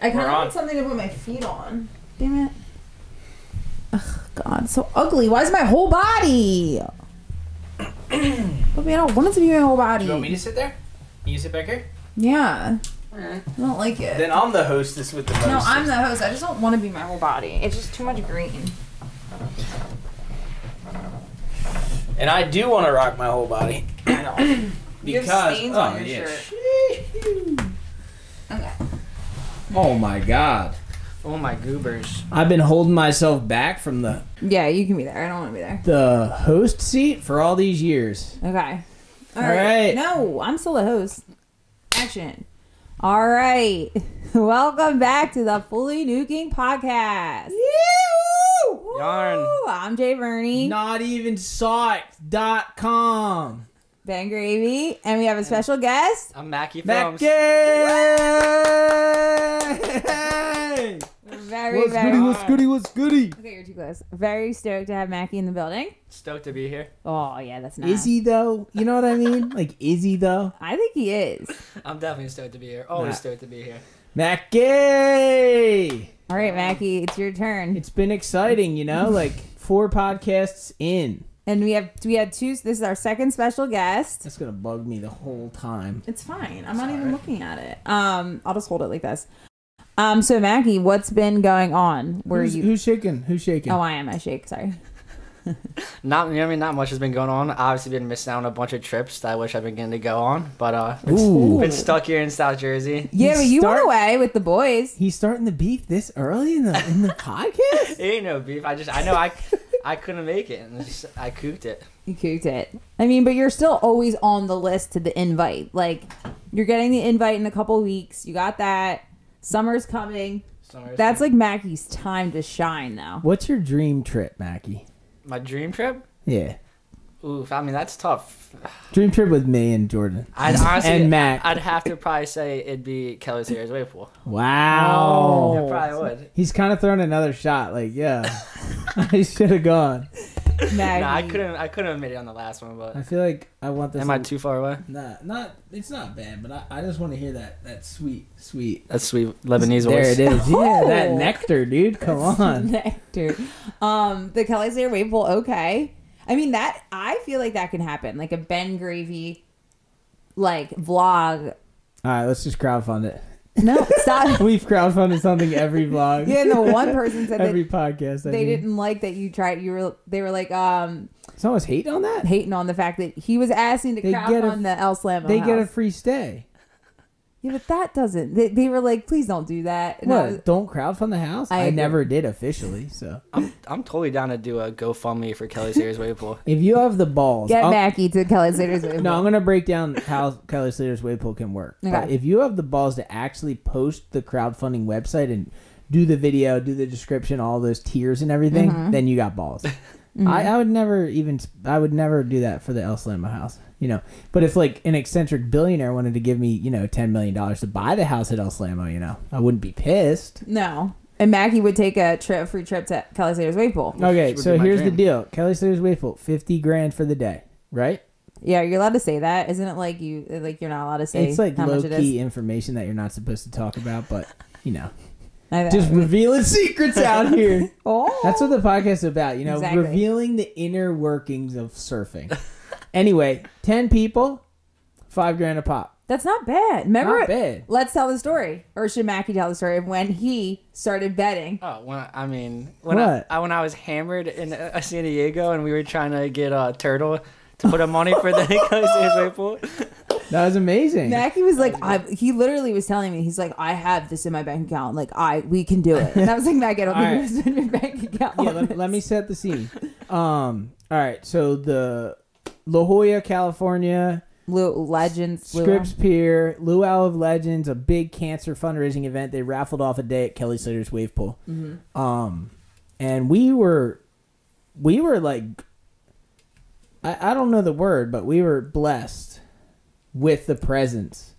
I kind of want something to put my feet on. Damn it. Ugh, God, so ugly. Why is my whole body? I don't want it to be my whole body. Do you want me to sit there? Can you sit back here? Yeah. I don't like it. Then I'm the hostess with the most. No, I'm the host. I just don't want to be my whole body. It's just too much green. And I do want to rock my whole body. I know. Because you have stains on your shirt. Okay. Oh my God. Oh my goobers. I've been holding myself back from the Yeah, you can be there. I don't want to be there. the host seat for all these years. Okay. All right. No, I'm still the host. Action. All right. Welcome back to the Fully Nuking podcast. Yarn. Woo! I'm Jay Verney. Not even Psyched.com. Ben Gravy. And we have a special guest. I'm Makki. Makki! What's goody? Okay, you're too close. Very stoked to have Makki in the building. Stoked to be here. Oh, yeah, that's nice. Is he though? You know what I mean? Like, is he though? I think he is. I'm definitely stoked to be here. Always stoked to be here. Makki! All right, Makki, it's your turn. It's been exciting, you know, like 4 podcasts in. And we had two. This is our second special guest. That's gonna bug me the whole time. It's fine. I'm not even looking at it. I'll just hold it like this. So Makki, what's been going on? Who's shaking? Who's shaking? Oh, I am. I shake. Sorry. Not much has been going on. Obviously been missing out on a bunch of trips that I wish I'd been getting to go on. But been stuck here in South Jersey. Yeah, but you went away with the boys. He's starting the beef this early in the podcast? It ain't no beef. I know I couldn't make it, and I cooked it. You cooked it. I mean, but you're still always on the list to the invite. Like, you're getting the invite in a couple weeks. You got that. Summer's coming. That's like Mackie's time to shine now. What's your dream trip, Makki? My dream trip? Yeah. Oof, I mean, that's tough. Dream trip with me and Jordan. I'd honestly, and Mack. I'd have to probably say it'd be Kelly's Series Wave Pool. Wow. I probably would. He's kind of throwing another shot. Like, yeah, I should have gone. No, I couldn't have made it on the last one, but I feel like I want this. Am I too far away? Not. It's not bad, but I just want to hear that sweet. That's sweet Lebanese voice. There it is. Yeah, that nectar, dude. Come on. Nectar. The Kelly's Air Wave Pool. Okay. I mean, that I feel like that can happen. Like a Ben Gravy, like vlog. All right, let's just crowdfund it. No, stop. We've crowdfunded something every vlog. Yeah, no, one person said every podcast. They didn't like that you tried. They were like, someone's hating on that. Hating on the fact that he was asking to crowdfund the El Slamo They house. get a free stay. Yeah, but that doesn't. They were like, please don't do that. And What? Don't crowdfund the house? I never did officially. So I'm totally down to do a GoFundMe for Kelly's Series Wave Pool. If you have the balls, get Makki to Kelly Slater's Wave Pool. No, I'm gonna break down how Kelly Slater's Wave Pool can work. Okay. But if you have the balls to actually post the crowdfunding website and do the video, do the description, all those tiers and everything, then you got balls. I would never do that for the El Slamo house. You know, but if like an eccentric billionaire wanted to give me, $10 million to buy the house at El Slamo, I wouldn't be pissed. No. And Makki would take a free trip to Kelly Slater's Wave Pool. Okay, so here's the deal. Kelly Slater's Wave Pool, $50,000 for the day, right? Yeah, you're allowed to say that. Isn't it like you're not allowed to say it's like how much it is? low-key information that you're not supposed to talk about, but, just revealing secrets out here. That's what the podcast is about, Exactly. revealing the inner workings of surfing. Anyway, 10 people, $5,000 a pop. That's not bad. Remember? Not bad. Let's tell the story. Or should Makki tell the story of when he started betting? Oh, when I was hammered in San Diego and we were trying to get a turtle to put up money for the Kelly's Series Wave Pool. That was amazing. Makki was like, he literally was telling me, he's like, I have this in my bank account. Like, we can do it. And I was like, Makki, I don't think it's in your bank account. Yeah, let me set the scene. All right, so the La Jolla, California, Scripps Pier, Luau of Legends, a big cancer fundraising event. They raffled off a day at Kelly Slater's Wave Pool. And we were like, I don't know the word, but we were blessed with the presence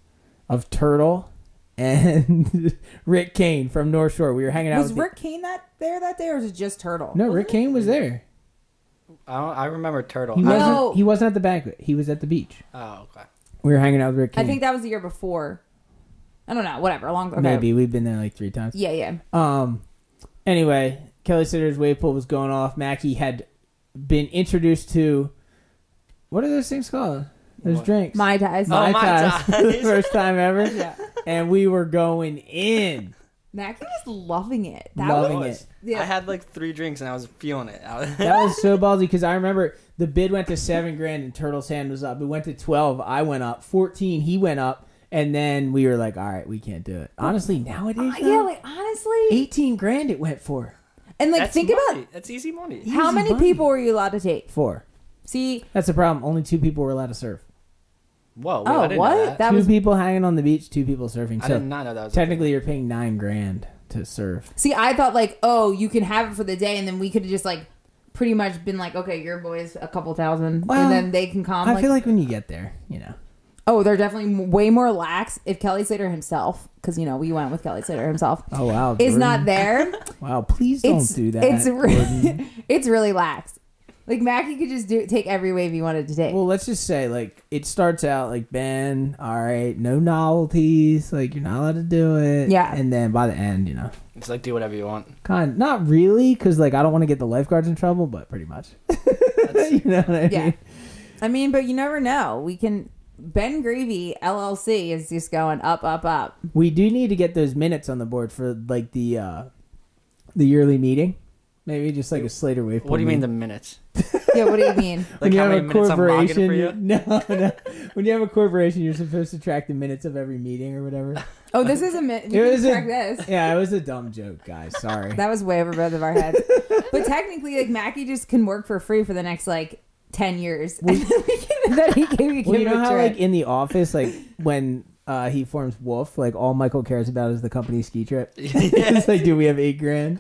of Turtle and Rick Kane from North Shore. We were hanging out. Was Rick Kane there that day, or was it just Turtle? No, Rick Kane was there. I remember Turtle. He wasn't at the banquet. He was at the beach. Oh, okay. We were hanging out with Rick Kane. I think that was the year before. I don't know. Whatever. Okay. Maybe we've been there like 3 times. Yeah. Anyway, Kelly Slater's wave pool was going off. Makki had been introduced to, what are those things called? Those drinks. Mai Tais. Mai Tais. For the first time ever. Yeah. And we were going in. Makki was loving it. Loving it. Yeah. I had like 3 drinks and I was feeling it. That was so ballsy because I remember the bid went to $7,000 and Turtle's hand was up. It went to 12. I went up. 14. He went up. And then we were like, all right, we can't do it. Honestly, nowadays, yeah, like honestly, $18,000 it went for. And like, think about that's easy money. How many people were you allowed to take? 4. See, that's the problem. Only 2 people were allowed to surf. Whoa! Oh, what? That 2 people hanging on the beach, 2 people surfing. I did not know that was technically you're paying $9,000 to surf. See, I thought like, oh, you can have it for the day, and then we could have just like pretty much been like, okay, your boys a couple thousand, and then they can come. I feel like when you get there, you know. Oh, they're definitely way more lax. If Kelly Slater himself, because you know we went with Kelly Slater himself. Oh wow, is not there. Wow, please don't do that. It's really lax. Like Makki could just take every wave he wanted to take. Well, let's just say like it starts out like Ben, all right, no novelties, like you're not allowed to do it. Yeah, and then by the end, you know, it's like do whatever you want. Not really, because like I don't want to get the lifeguards in trouble, but pretty much. You know what I mean? Yeah, I mean, but you never know. We can. Ben Gravy LLC is just going up, up, up. We do need to get those minutes on the board for like the yearly meeting. Maybe just like a Slater wave. What do you mean the minutes? Yeah, what do you mean? Like how many minutes I'm logging for you? No. When you have a corporation, you're supposed to track the minutes of every meeting or whatever. Oh, this is a minute. You can track this. Yeah, it was a dumb joke, guys. Sorry. That was way over both of our heads. But technically, like Makki just can work for free for the next like 10 years. Well, you know how like in The Office, like when he forms Wolf, like all Michael cares about is the company ski trip. It's like, do we have $8,000?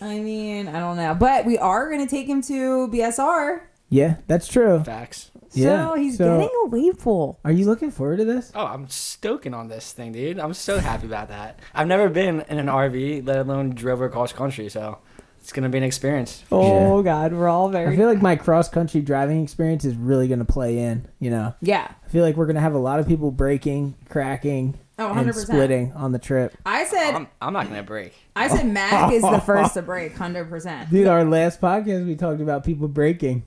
I mean, I don't know, but we are going to take him to BSR. Yeah, that's true. Facts. So he's getting a wave pool. Are you looking forward to this? Oh, I'm stoking on this thing, dude. I'm so happy about that. I've never been in an RV, let alone drove across country, so it's going to be an experience. Oh, God, we're all I feel like my cross-country driving experience is really going to play in, you know? Yeah. I feel like we're going to have a lot of people breaking, cracking, and splitting on the trip. I said... I'm not going to break. I said Mack is the first to break, 100%. Dude, our last podcast, we talked about people breaking.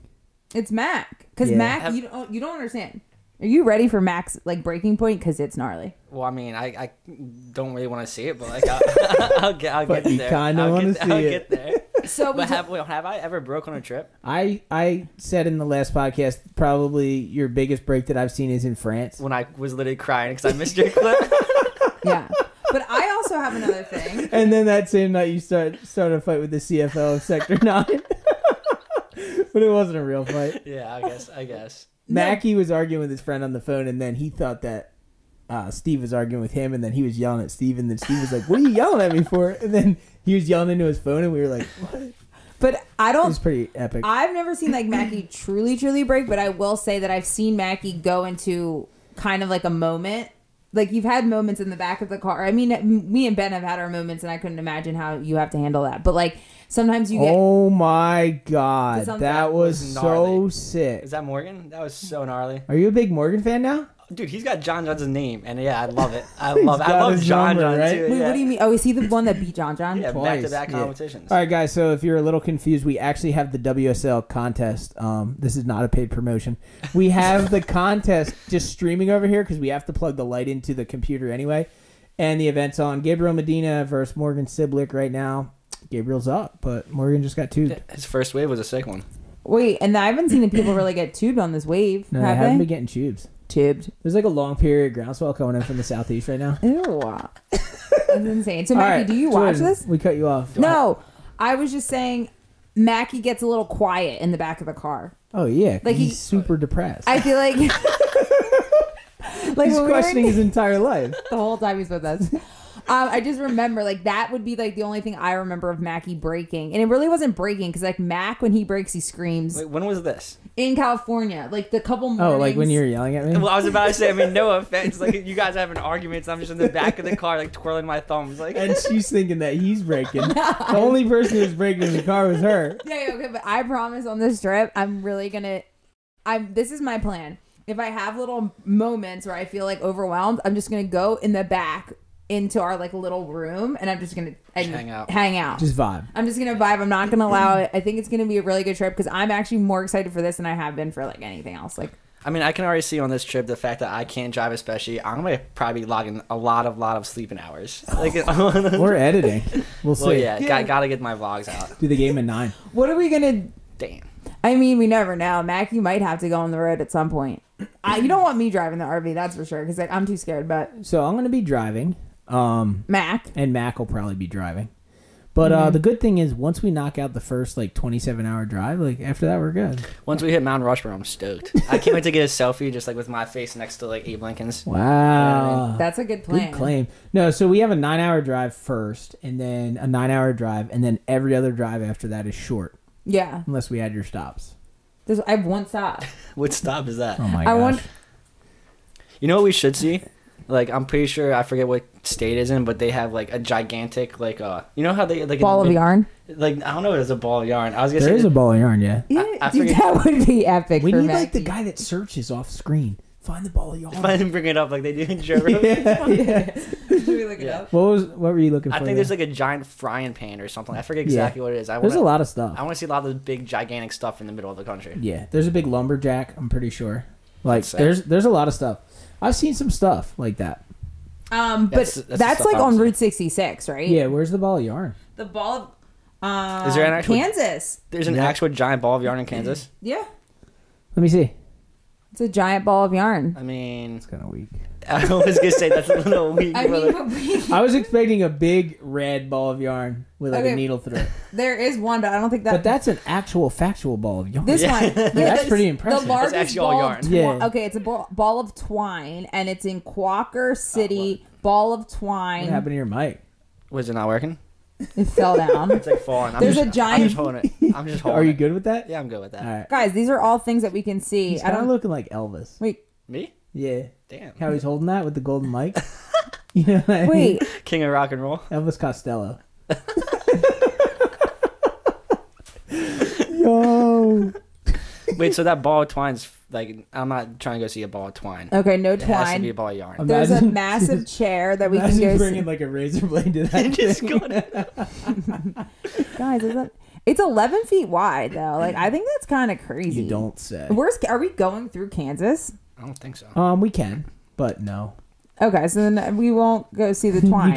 It's Mack. Because Mack, you don't understand. Are you ready for Mack's like breaking point? Because it's gnarly. Well, I mean, I don't really want to see it, but like I'll get but you there. Kind of want to see it. I'll get there. So, but have I ever broke on a trip? I said in the last podcast, probably your biggest break that I've seen is in France. When I was literally crying because I missed your clip. Yeah. But I also have another thing. And then that same night you start a fight with the CFO of Sector 9. But it wasn't a real fight. Yeah, I guess. Makki was arguing with his friend on the phone, and then he thought that Steve was arguing with him, and then he was yelling at Steve, and then Steve was like, what are you yelling at me for? And then he was yelling into his phone, and we were like, what? But I don't... It was pretty epic. I've never seen like Makki truly break, but I will say that I've seen Makki go into kind of like a moment. Like, you've had moments in the back of the car. I mean, me and Ben have had our moments, and I couldn't imagine how you have to handle that. But, like, sometimes you get... Oh, my God. That was so sick. Is that Morgan? That was so gnarly. Are you a big Morgan fan now? Dude, he's got John John's name, and yeah, I love it. I love John John, right? too. Wait, yeah. what do you mean? Oh, is he the one that beat John John? Yeah, twice. Back-to-back competitions. All right, guys, so if you're a little confused, we actually have the WSL contest. This is not a paid promotion. We have the contest just streaming over here because we have to plug the light into the computer anyway. And the event's on Gabriel Medina versus Morgan Siblick right now. Gabriel's up, but Morgan just got tubed. His first wave was a sick one. Wait, and I haven't seen people really get tubed on this wave. No, they haven't been getting tubes. Tubed. There's like a long period of groundswell coming in from the southeast right now. Ew. That's insane. So, Makki, right, do you watch this? We cut you off. No, I was just saying Makki gets a little quiet in the back of the car. Oh, yeah. Like he's super depressed. I feel like... He's questioning his entire life. The whole time he's with us. I just remember, like, that would be, like, the only thing I remember of Makki breaking. And it really wasn't breaking, because, like, Mack, when he breaks, he screams. Wait, when was this? In California. Like, the couple mornings. Oh, like when you were yelling at me? Well, I was about to say, I mean, no offense. Like, you guys having arguments. I'm just in the back of the car, like, twirling my thumbs. Like, and she's thinking that he's breaking. The only person who was breaking in the car was her. Yeah, okay, but I promise on this trip, I'm really going to... This is my plan. if I have little moments where I feel like overwhelmed, I'm just gonna go in the back into our like little room, and I'm just gonna hang out, just vibe. I'm just gonna vibe. I'm not gonna allow it. I think it's gonna be a really good trip because I'm actually more excited for this than I have been for like anything else. Like, I mean, I can already see on this trip the fact that I can't drive, especially. I'm gonna probably be logging a lot of sleeping hours. Like, or editing. We'll see. Well, yeah. Gotta get my vlogs out. Do the game at 9. What are we gonna? Damn. I mean, we never know. Mack, you might have to go on the road at some point. You don't want me driving the RV, that's for sure, because like, I'm too scared. But so I'm gonna be driving. Mack will probably be driving. But the good thing is, once we knock out the first like 27-hour drive, like after that we're good. Once we hit Mount Rushmore, I'm stoked. I can't wait to get a selfie just like with my face next to like Abe Lincoln's. Wow, that's a good plan. Good claim. No, so we have a 9-hour drive first, and then a 9-hour drive, and then every other drive after that is short. Yeah, unless we had your stops. I have one stop. What stop is that? Oh my gosh. You know what we should see? Like, I'm pretty sure, I forget what state it's in, but they have like a gigantic like you know how they like ball of yarn. Like, I don't know if it's a ball of yarn. I was gonna say there is a ball of yarn. Yeah. Dude, that would be epic. We for need Mackey. like the guy that searches off screen. Find the ball of yarn. Find and bring it up like they do in Joe yeah. Should we look it up? What were you looking for? I think there's like a giant frying pan or something. I forget exactly what it is. There's a lot of stuff. I want to see a lot of the big gigantic stuff in the middle of the country. Yeah, there's a big lumberjack. I'm pretty sure. Like there's a lot of stuff. I've seen some stuff like that. But that's like on Route 66, right? Yeah. Where's the ball of yarn? The ball of is there an actual Kansas? There's an actual giant ball of yarn in Kansas. Yeah. Let me see. It's a giant ball of yarn. I mean, it's kind of weak. I was gonna say that's a little weak. I mean, I was expecting a big red ball of yarn with like a needle through it. There is one, but I don't think that. But that's an actual factual ball of yarn. This one, that's pretty impressive. The largest that's actually all yarn. Yeah. Okay, it's a ball of twine, and it's in Quaker City. Ball of twine. What happened to your mic? Was it not working? It fell down. It's like falling. There's a giant. I'm just holding it. I'm just holding Are you it. good with that? Yeah, I'm good with that. All right. Guys, these are all things that we can see. He's kind of looking like Elvis. Wait. Me? Yeah. Damn. How he's holding that with the golden mic. You know what I mean? Wait. King of rock and roll. Elvis Costello. Yo. Wait, so that ball of twine's like, I'm not trying to go see a ball of twine. Okay, no It has to twine. be a ball of yarn. There's a massive chair that we can go bringing see. like a razor blade to that. Just thing. Guys, it's 11 feet wide though. Like, I think that's kind of crazy. You don't say. Are we going through Kansas? I don't think so. We can, but no. Okay, so then we won't go see the twine. You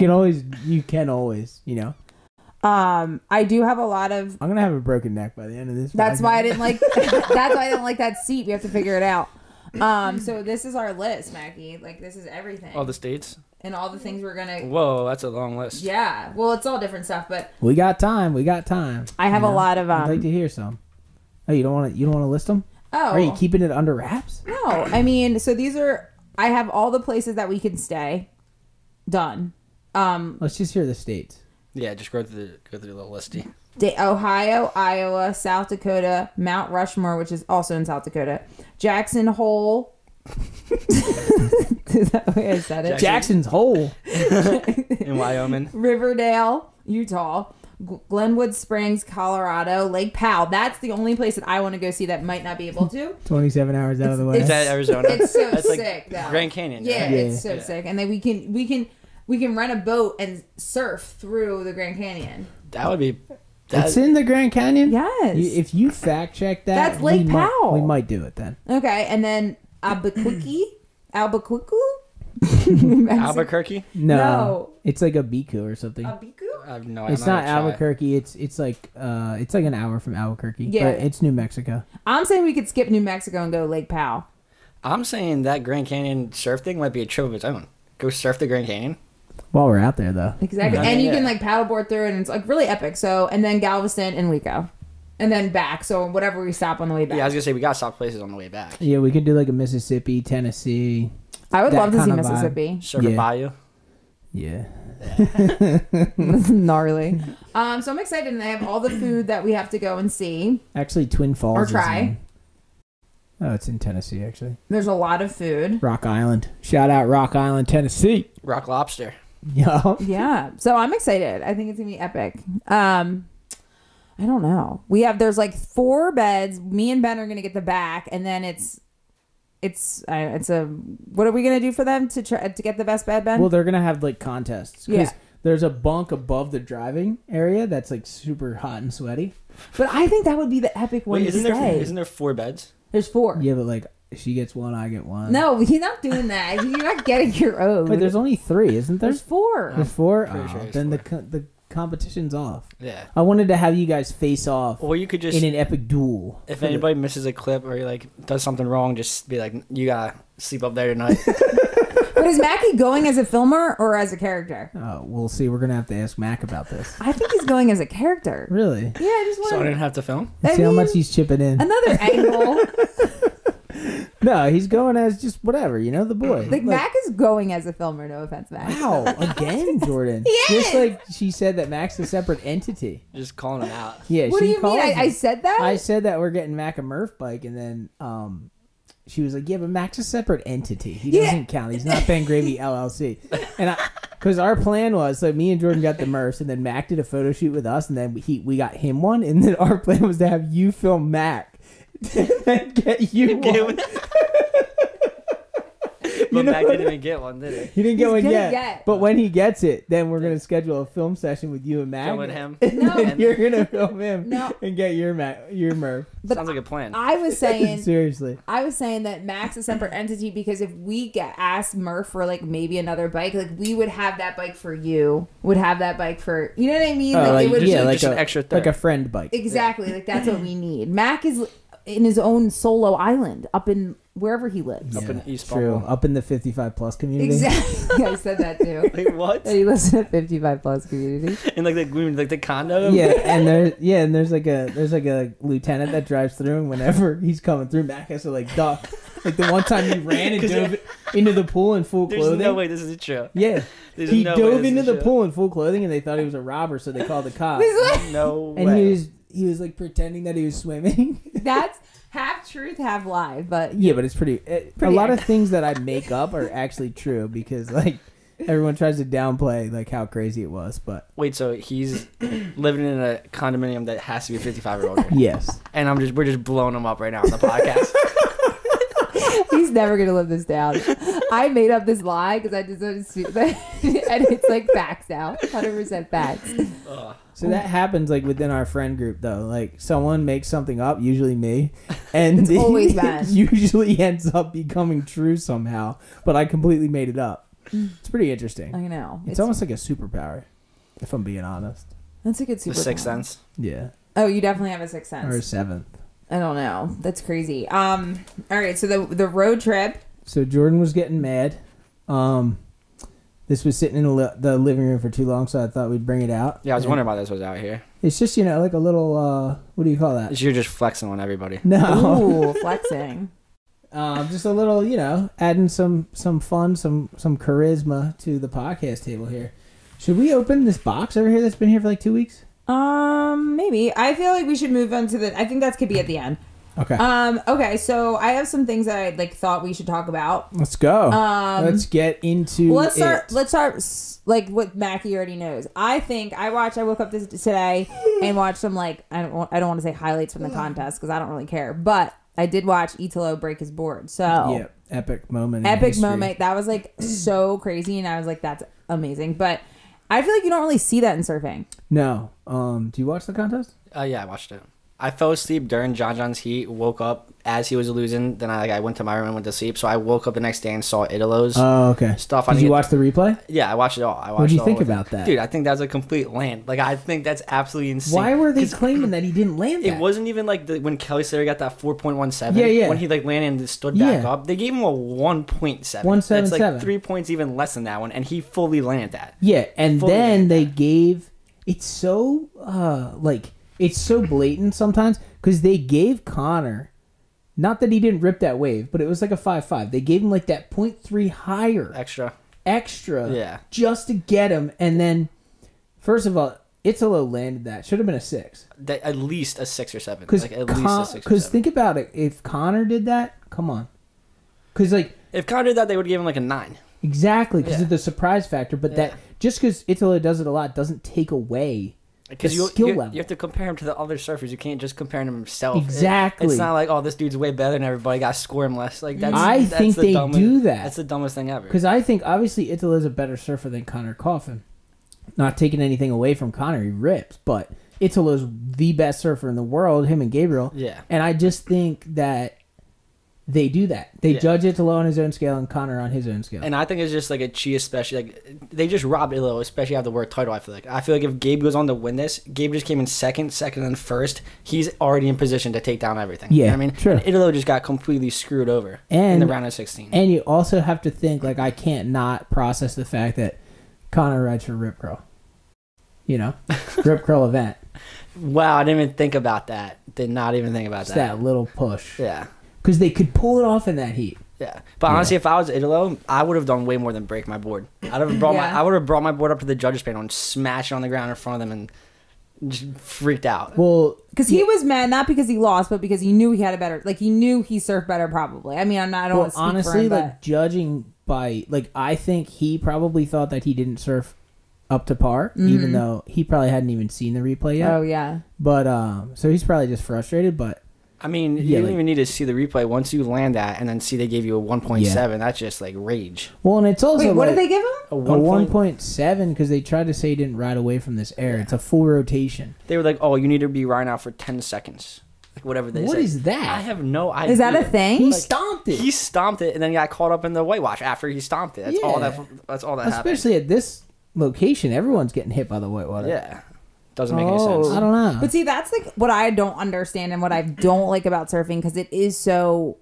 can always, you know. I do have a lot of. I'm gonna have a broken neck by the end of this. That's why I didn't like. That's why I didn't like that seat. We have to figure it out. So this is our list, Mackie. Like, this is everything. All the states and all the things we're gonna. Whoa, that's a long list. Yeah, well, it's all different stuff, but we got time. I have a lot of. I'd like to hear some. Oh, you don't want to list them? Oh, are you keeping it under wraps? No, I mean, so these are. I have all the places that we can stay. Done. Let's just hear the states. Yeah, just go through the little listy. Ohio, Iowa, South Dakota, Mount Rushmore, which is also in South Dakota, Jackson Hole. Is that the way I said it? Jackson's Hole. In Wyoming. Riverdale, Utah. Glenwood Springs, Colorado. Lake Powell. That's the only place that I want to go see that might not be able to. 27 hours out of the way. Is that Arizona? It's so That's sick, though. Grand Canyon. Yeah, right? it's so sick. And then we can rent a boat and surf through the Grand Canyon. That would be. It's in the Grand Canyon? Yes. If you fact check that, that's Lake Powell. We might do it then. Okay, and then Albuquerque? Albuquerque? No. It's like a Biku or something. I have no. It's not Albuquerque. It's like an hour from Albuquerque. Yeah. But it's New Mexico. I'm saying we could skip New Mexico and go Lake Powell. I'm saying that Grand Canyon surf thing might be a trip of its own. Go surf the Grand Canyon. While we're out there, though. Exactly. And you can like paddleboard through it, and it's like really epic. So, and then Galveston and Waco. And then back. So whatever we stop on the way back. Yeah, I was going to say, we got to stop places on the way back. Yeah, we could do like a Mississippi, Tennessee. I would love to see Mississippi. Surf a bayou. Yeah. Gnarly. So I'm excited, and they have all the food that we have to go and see. Actually, Twin Falls. Or try. It's in Tennessee, actually. There's a lot of food. Rock Island. Shout out Rock Island, Tennessee. Rock Lobster. Yeah. Yeah. So I'm excited. I think it's gonna be epic. I don't know. There's like 4 beds. Me and Ben are gonna get the back, and then it's it's a. What are we gonna do for them to try to get the best bed, Ben? Well, they're gonna have like contests. Yeah. There's a bunk above the driving area that's like super hot and sweaty. But I think that would be the epic one. Isn't there 4 beds? There's 4. Yeah, but like she gets 1, I get 1. No, you're not doing that. You're not getting your own. Wait, there's only 3, isn't there? There's 4. There's 4. Sure Then 4. the competition's off. Yeah. I wanted to have you guys face off. Or you could just in an epic duel. If anybody misses a clip or like does something wrong, just be like, you gotta sleep up there tonight. But is Makki going as a filmer or as a character? Oh, we'll see. We're gonna have to ask Mack about this. I think he's going as a character. Really? Yeah, I just want. So I didn't have to film. See how much he's chipping in. Another angle. No, he's going as just whatever, the boy. Like Mack is going as a filmer. No offense, Mack. Wow, again, Jordan. Just like she said that Mack's a separate entity. Just calling him out. Yeah. What do you mean? I said that. I said that we're getting Mack a Murph bike, and then she was like, "Yeah, but Mack's a separate entity. He doesn't count. He's not Ben Gravy LLC." And because our plan was, so me and Jordan got the Murphs, and then Mack did a photo shoot with us, and then we got him one, and then our plan was to have you film Mack. And then get you one. But Mack didn't even get one, did he? He didn't get one yet. But when he gets it, then we're gonna schedule a film session with you and Mack. Filming him. No. And you're gonna film him. No. And get your Murph. But sounds like a plan. I was saying seriously. I was saying that Mack's a separate entity because if we get asked Murph for like maybe another bike, like we would have that bike for you. Would have that bike for it mean? Like, it would like an extra thing. like a friend bike. Exactly. Like that's what we need. Mack is in his own solo island up in wherever he lives. Up in East True. Baltimore. Up in the 55 plus community. Exactly. I said that too. Like what? That he lives in a 55 plus community. In like the condo. Yeah, and there's like a lieutenant that drives through, and whenever he's coming through, Mack has to like duck. Like the one time he ran and dove into the pool in full clothing. There's no way this is true. Yeah. There's He no dove way into this the is true. pool in full clothing, and they thought he was a robber, so they called the cops. No And way. he was like pretending that he was swimming. That's half truth, half lie. But Yeah, but it's pretty a lot of things that I make up are actually true because like everyone tries to downplay like how crazy it was, but Wait, so he's living in a condominium that has to be a 55-year-old. yes. And we're just blowing him up right now on the podcast. he's never gonna live this down. I made up this lie because I just and it's like facts now, 100% facts. So that happens like within our friend group though. Like someone makes something up, usually me, and It's always it bad. usually ends up becoming true somehow. But I completely made it up. It's pretty interesting. I know. It's almost like a superpower, if I'm being honest. That's a good The superpower. Sixth Sense. Yeah, Oh, you definitely have a sixth sense. or a 7th. I don't know. That's crazy. All right. So the road trip. So Jordan was getting mad. This was sitting in the living room for too long, so I thought we'd bring it out. Yeah, I was wondering why this was out here. It's just like a little what do you call that? You're just flexing on everybody. No, Ooh, flexing. just a little, adding some fun, some charisma to the podcast table here. Should we open this box over here that's been here for like 2 weeks? Maybe. I feel like we should move on to I think that could be at the end. Okay. Okay. So I have some things that I thought we should talk about. Let's go. Let's get into. Let's start like what Makki already knows. I woke up today and watched some I don't want to say highlights from the contest because I don't really care, but I did watch Italo break his board. So yeah, epic moment. Epic moment. That was so crazy, and I was like, that's amazing. But I feel like you don't really see that in surfing. No. Do you watch the contest? Yeah, I watched it. I fell asleep during John's heat, woke up as he was losing. Then I went to my room and went to sleep. So I woke up the next day and saw Italo's stuff. Did you watch the replay? Yeah, I watched it all. What do you think about that? Dude, I think that was a complete land. I think that's absolutely insane. Why were they claiming that he didn't land that? It wasn't even when Kelly Slater got that 4.17. Yeah. When he landed and stood back up, they gave him a 1.7. 1.77. That's 3 points even less than that one, and he fully landed that. Yeah, and then they gave. It's so it's so blatant sometimes because they gave Connor, not that he didn't rip that wave, but it was like a 5.5. They gave him that 0.3 higher extra, yeah, just to get him. And then, first of all, Italo landed that. Should have been a 6. At least a 6 or 7. Because at least a 6 or 7. think about it, if Connor did that, come on, because if Connor did that, they would give him a 9. Exactly, because of the surprise factor. But that just because Italo does it a lot doesn't take away Because you have to compare him to the other surfers. You can't just compare him to himself. Exactly. It's not like, oh, this dude's way better than everybody. Got to score him less. Like I think they do that. That's the dumbest thing ever. Because I think obviously Italo's a better surfer than Connor Coffin. Not taking anything away from Connor, he rips, but Italo's the best surfer in the world. Him and Gabriel. Yeah. And I just think that they do that. They judge Italo on his own scale and Connor on his own scale. And I think it's just like a cheat, especially like they just robbed Italo, especially after the world title. I feel like if Gabe goes on to win this, Gabe just came in second, and first. He's already in position to take down everything. Yeah, you know what I mean, true. And Italo just got completely screwed over in the round of 16. And you also have to think like I can't not process the fact that Connor rides for Rip Curl. You know, Rip Curl event. Wow, I didn't even think about that. Did not even think about Just that. that little push. Yeah. Because they could pull it off in that heat. Yeah, but honestly, if I was Italo, I would have done way more than break my board. I would have brought my board up to the judges' panel and smashed it on the ground in front of them and just freaked out. Well, because he was mad not because he lost, but because he knew he had a better. Like he knew he surfed better, probably. I mean, I don't want to speak honestly, for him, like judging by I think he probably thought that he didn't surf up to par, even though he probably hadn't even seen the replay yet. Oh yeah. But so he's probably just frustrated, but. I mean, you don't even need to see the replay. Once you land that and then see they gave you a 1.7, that's just like rage. Well, and it's also what did they give him? A 1.7 because they tried to say he didn't ride away from this air. It's a full rotation. They were like, oh, you need to be riding out for 10 seconds. Like whatever they say. What is that? I have no idea. Is that a thing? He stomped it. He stomped it and then got caught up in the whitewash after he stomped it. That's all that happened. Especially at this location, everyone's getting hit by the whitewater. Yeah. Doesn't make any sense. I don't know. But see, that's like what I don't understand and what I don't like about surfing because it is so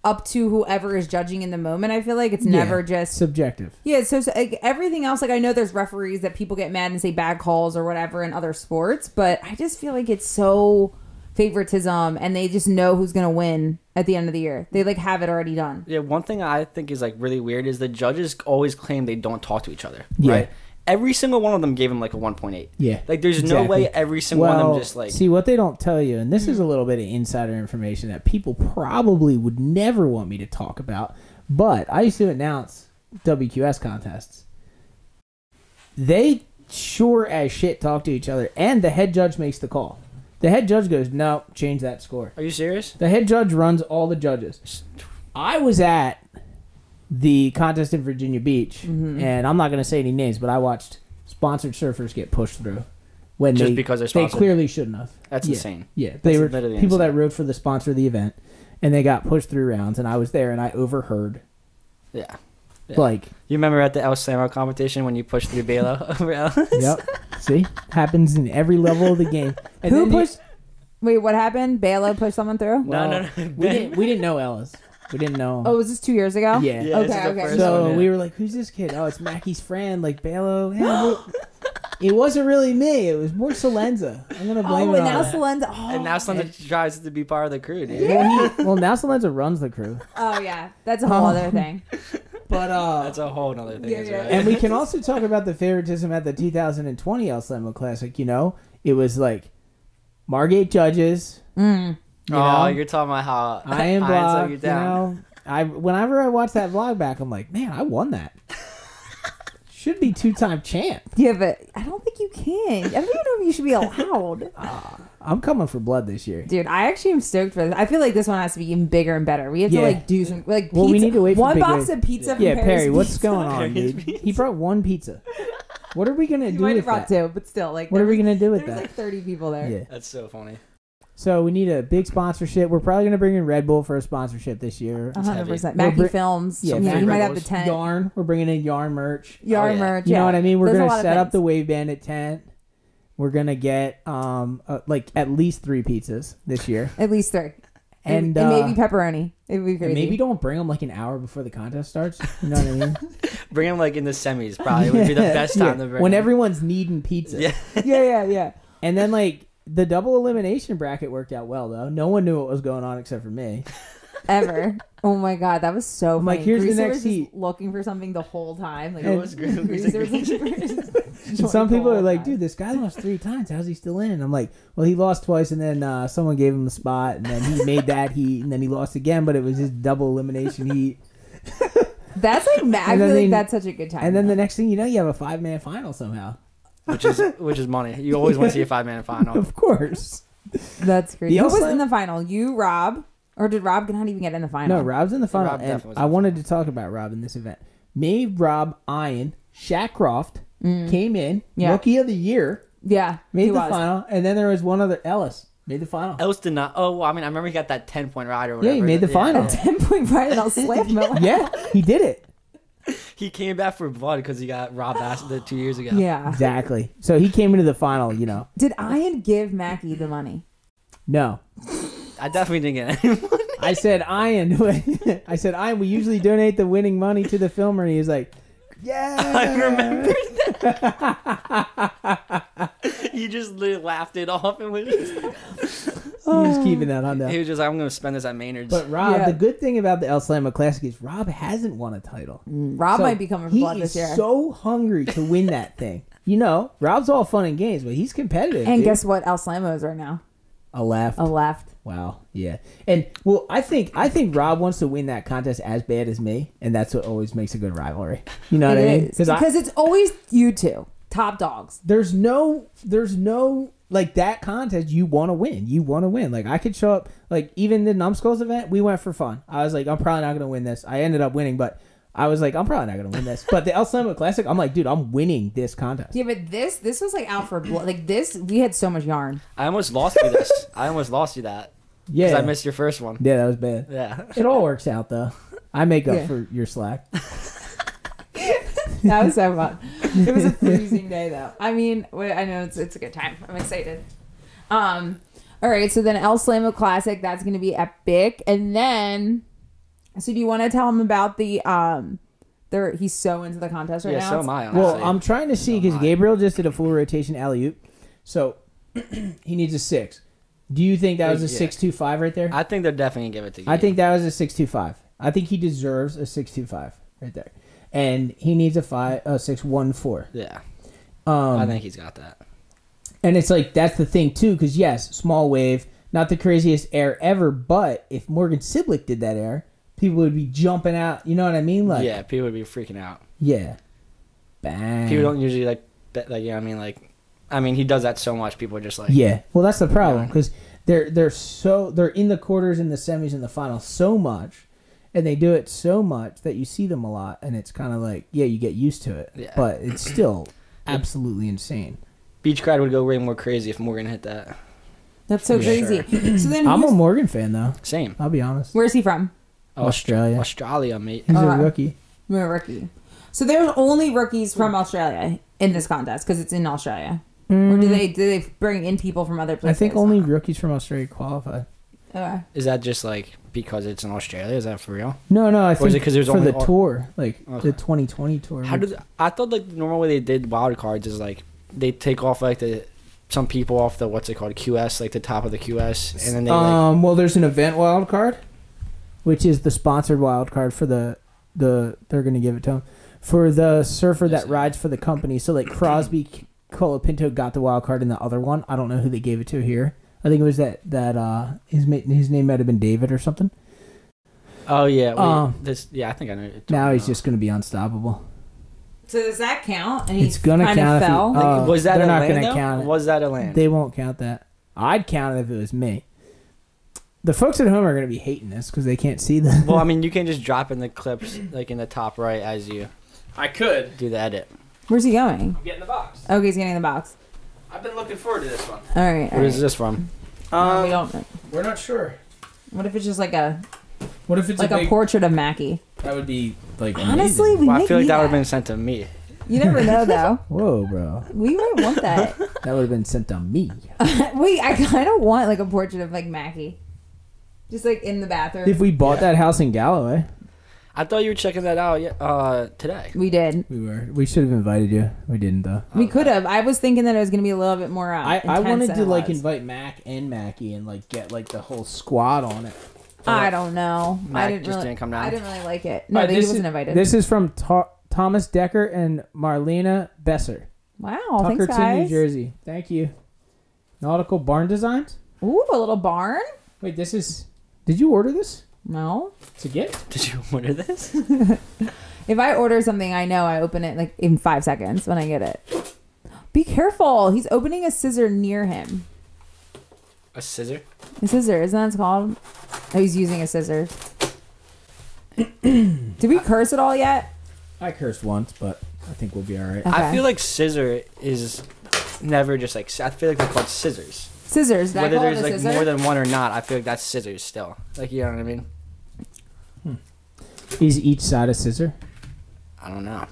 up to whoever is judging in the moment. I feel like it's never just subjective. Yeah, so like everything else, like I know there's referees that people get mad and say bad calls or whatever in other sports, but I just feel like it's so favoritism and they just know who's gonna win at the end of the year. They like have it already done. Yeah, one thing I think is like really weird is the judges always claim they don't talk to each other. Yeah. Right? Every single one of them gave him like a 1.8. Yeah. Like there's no way every single one of them just like... See, what they don't tell you, and this is a little bit of insider information that people probably would never want me to talk about, but I used to announce WQS contests. They sure as shit talk to each other, and the head judge makes the call. The head judge goes, no, change that score. Are you serious? The head judge runs all the judges. I was at the contest in Virginia Beach, and I'm not going to say any names, but I watched sponsored surfers get pushed through when because they're sponsored. They clearly shouldn't have. That's insane. Yeah, they were people that rode for the sponsor of the event, and they got pushed through rounds, and I was there, and I overheard. Yeah. Like you remember at the El Samo competition when you pushed through Balo over Ellis? Yep. See, happens in every level of the game. And who pushed? Wait, what happened? Balo pushed someone through? No. We didn't know Ellis. We didn't know. Oh, was this 2 years ago? Yeah. Okay. So we were like, "Who's this kid?" Oh, it's Mackie's friend. Like Balo. Yeah, it wasn't really me. It was more Salenza. I'm gonna blame it on now that. Salenza. And now Salenza tries to be part of the crew, dude. Yeah. Well, now Salenza runs the crew. Oh yeah, that's a whole other thing. But that's a whole other thing. Yeah. And we can also talk about the favoritism at the 2020 El Samo Classic. You know, it was like Margate judges. You're talking about how I am blocked. You know, whenever I watch that vlog back, I'm like, man, I won that. Should be 2-time champ. Yeah, but I don't think you can. I don't even know if you should be allowed. I'm coming for blood this year, dude. I actually am stoked for this. I feel like this one has to be even bigger and better. We have to like do some like pizza. Well, we need to wait for one box of pizza. Yeah, Perry, what's going on, dude? He brought one pizza. What are we gonna do with that? Two, but still, like, what are we gonna do with that? There's like 30 people there. Yeah, that's so funny. So we need a big sponsorship. We're probably going to bring in Red Bull for a sponsorship this year. 100%. Makki Films. Yeah, you might have the tent. Yarn. We're bringing in Yarn merch. Yarn merch. You know what I mean? We're going to set up the Wave Bandit tent. We're going to get like at least 3 pizzas this year. At least 3. And maybe pepperoni. It would be crazy. Maybe don't bring them like an hour before the contest starts. You know what I mean? Bring them like in the semis. Probably would be the best time to bring when them. Everyone's needing pizza. Yeah. And then like. The double elimination bracket worked out well, though. No one knew what was going on except for me. Ever. Oh, my God. That was so funny. Like, here's Greaser the next was heat. Just looking for something the whole time. Like, it was great. Some people are like, dude, this guy lost 3 times. How's he still in? And I'm like, well, he lost twice, and then someone gave him the spot, and then he made that heat, and then he lost again, but it was his double elimination heat. That's like mad. I feel like that's such a good time. And then the next thing you know, you have a 5-man final somehow. which is money. You always want to see a 5-man final. Of course. That's great. Who was in the final? You, Rob, or did Rob not even get in the final? No, Rob's in the final. And I wanted to talk about Rob in this event. Me, Rob, Ian, Shaq Croft came in, Rookie of the Year. Yeah, made the final, and then there was one other, Ellis. Made the final. Ellis did not. Oh, well, I mean, I remember he got that 10-point ride or whatever. Yeah, he made the final. A 10-point ride, and I'll slap him. Yeah, he did it. He came back for blood because he got robbed 2 years ago. Yeah, exactly. So he came into the final. You know. Did Ian give Makki the money? No. I definitely didn't get any money. I said, Ian. We usually donate the winning money to the filmer, and he was like, yeah. I remember that. He just laughed it off and was just keeping that on there. He was just like, I'm going to spend this at Maynard's. But Rob, the good thing about the El Slammo Classic is Rob hasn't won a title. Rob might be coming for blood this year. He's so hungry to win that thing. You know, Rob's all fun and games, but he's competitive. And guess what El Slammo is right now? A left. Wow, yeah. And well, I think Rob wants to win that contest as bad as me, and that's what always makes a good rivalry. You know what I mean? Because it's always you two, top dogs. There's no like that contest you want to win. You want to win. Like I could show up, like even the Numbskulls event, we went for fun. I was like, I'm probably not going to win this. I ended up winning, but I was like, I'm probably not going to win this. But the El Slammo Classic, I'm like, dude, I'm winning this contest. Yeah, but this was like out for blood. Like this, we had so much yarn. I almost lost you this. I almost lost you that. Yeah. Because I missed your first one. Yeah, that was bad. Yeah. It all works out, though. I make up for your slack. That was so fun. It was a freezing day, though. I mean, I know it's a good time. I'm excited. All right, so then El Slammo Classic, that's going to be epic. And then... So do you want to tell him about the he's so into the contest right now? Yeah, so am I, honestly. Well, I'm trying to see because Gabriel just did a full rotation alley-oop. So he needs a 6. Do you think that was a 6.25 right there? I think they're definitely going to give it to you. I think that was a 6.25. I think he deserves a 6.25 right there. And he needs a 6.14. Yeah. I think he's got that. And it's like, that's the thing too, because yes, small wave, not the craziest air ever, but if Morgan Siblick did that air, people would be jumping out. You know what I mean? Like, yeah, people would be freaking out. Yeah. Bang. People don't usually you know what I mean? I mean, he does that so much. People are just like, yeah. Well, that's the problem because they're in the quarters, and the semis, and the finals so much, and they do it so much that you see them a lot, and it's kind of like, yeah, you get used to it, but it's still absolutely insane. Beach crowd would go way more crazy if Morgan hit that. That's so crazy. Sure. So then I'm a Morgan fan though. Same. I'll be honest. Where's he from? Australia, mate. He's a rookie. We're a rookie. So there's only rookies from Australia in this contest because it's in Australia. Or do they bring in people from other places? I think only rookies from Australia qualify. Okay. Is that just because it's in Australia? Is that for real? No. I think because there's for only the tour, the 2020 tour. I thought the normal way they did wild cards is they take off some people off the QS, the top of the QS, and then they well, there's an event wild card, which is the sponsored wild card for the they're gonna give it to him for the surfer that rides for the company. So Crosby Colapinto got the wild card in the other one. I don't know who they gave it to here. I think it was that his name might have been David or something. Oh yeah, I think I know. Now he's just gonna be unstoppable. So does that count? And it's gonna count. Fell? Was that they're not going to count it? Was that a land? They won't count that. I'd count it if it was me. The folks at home are going to be hating this because they can't see them. Well, I mean, you can just drop in the clips in the top right as you. I could do the edit. Where's he going? Get in the box. Okay, he's getting in the box. I've been looking forward to this one. All right. Where is this from? We don't. We're not sure. What if it's just a big portrait of Makki? That would be honestly, amazing. I feel like that would have been sent to me. You never know, though. Whoa, bro. We might want that. That would have been sent to me. Wait, I kind of want a portrait of Makki, just in the bathroom. If we bought that house in Galloway, I thought you were checking that out today. We did. We were. We should have invited you. We didn't though. We could have. I was thinking that it was going to be a little bit more. I wanted to invite Mack and Makki and get the whole squad on it. I don't know. Mack I didn't come down. I didn't really like it. No, he wasn't invited. This is from Thomas Decker and Marlena Besser. Wow, Tuckerton, thanks, guys. New Jersey. Thank you. Nautical Barn Designs? Ooh, a little barn? Wait, this is... Did you order this? No. It's a gift? Did you order this? If I order something, I know I open it in 5 seconds when I get it. Be careful. He's opening a scissor near him. A scissor? A scissor, isn't that what it's called? Oh, he's using a scissor. Did we curse at all yet? I cursed once, but I think we'll be all right. Okay. I feel like scissor is never just like... I feel like they're called scissors. Scissors. Whether there's like more than one or not, I feel like that's scissors still. Like, you know what I mean? Is each side a scissor? I don't know.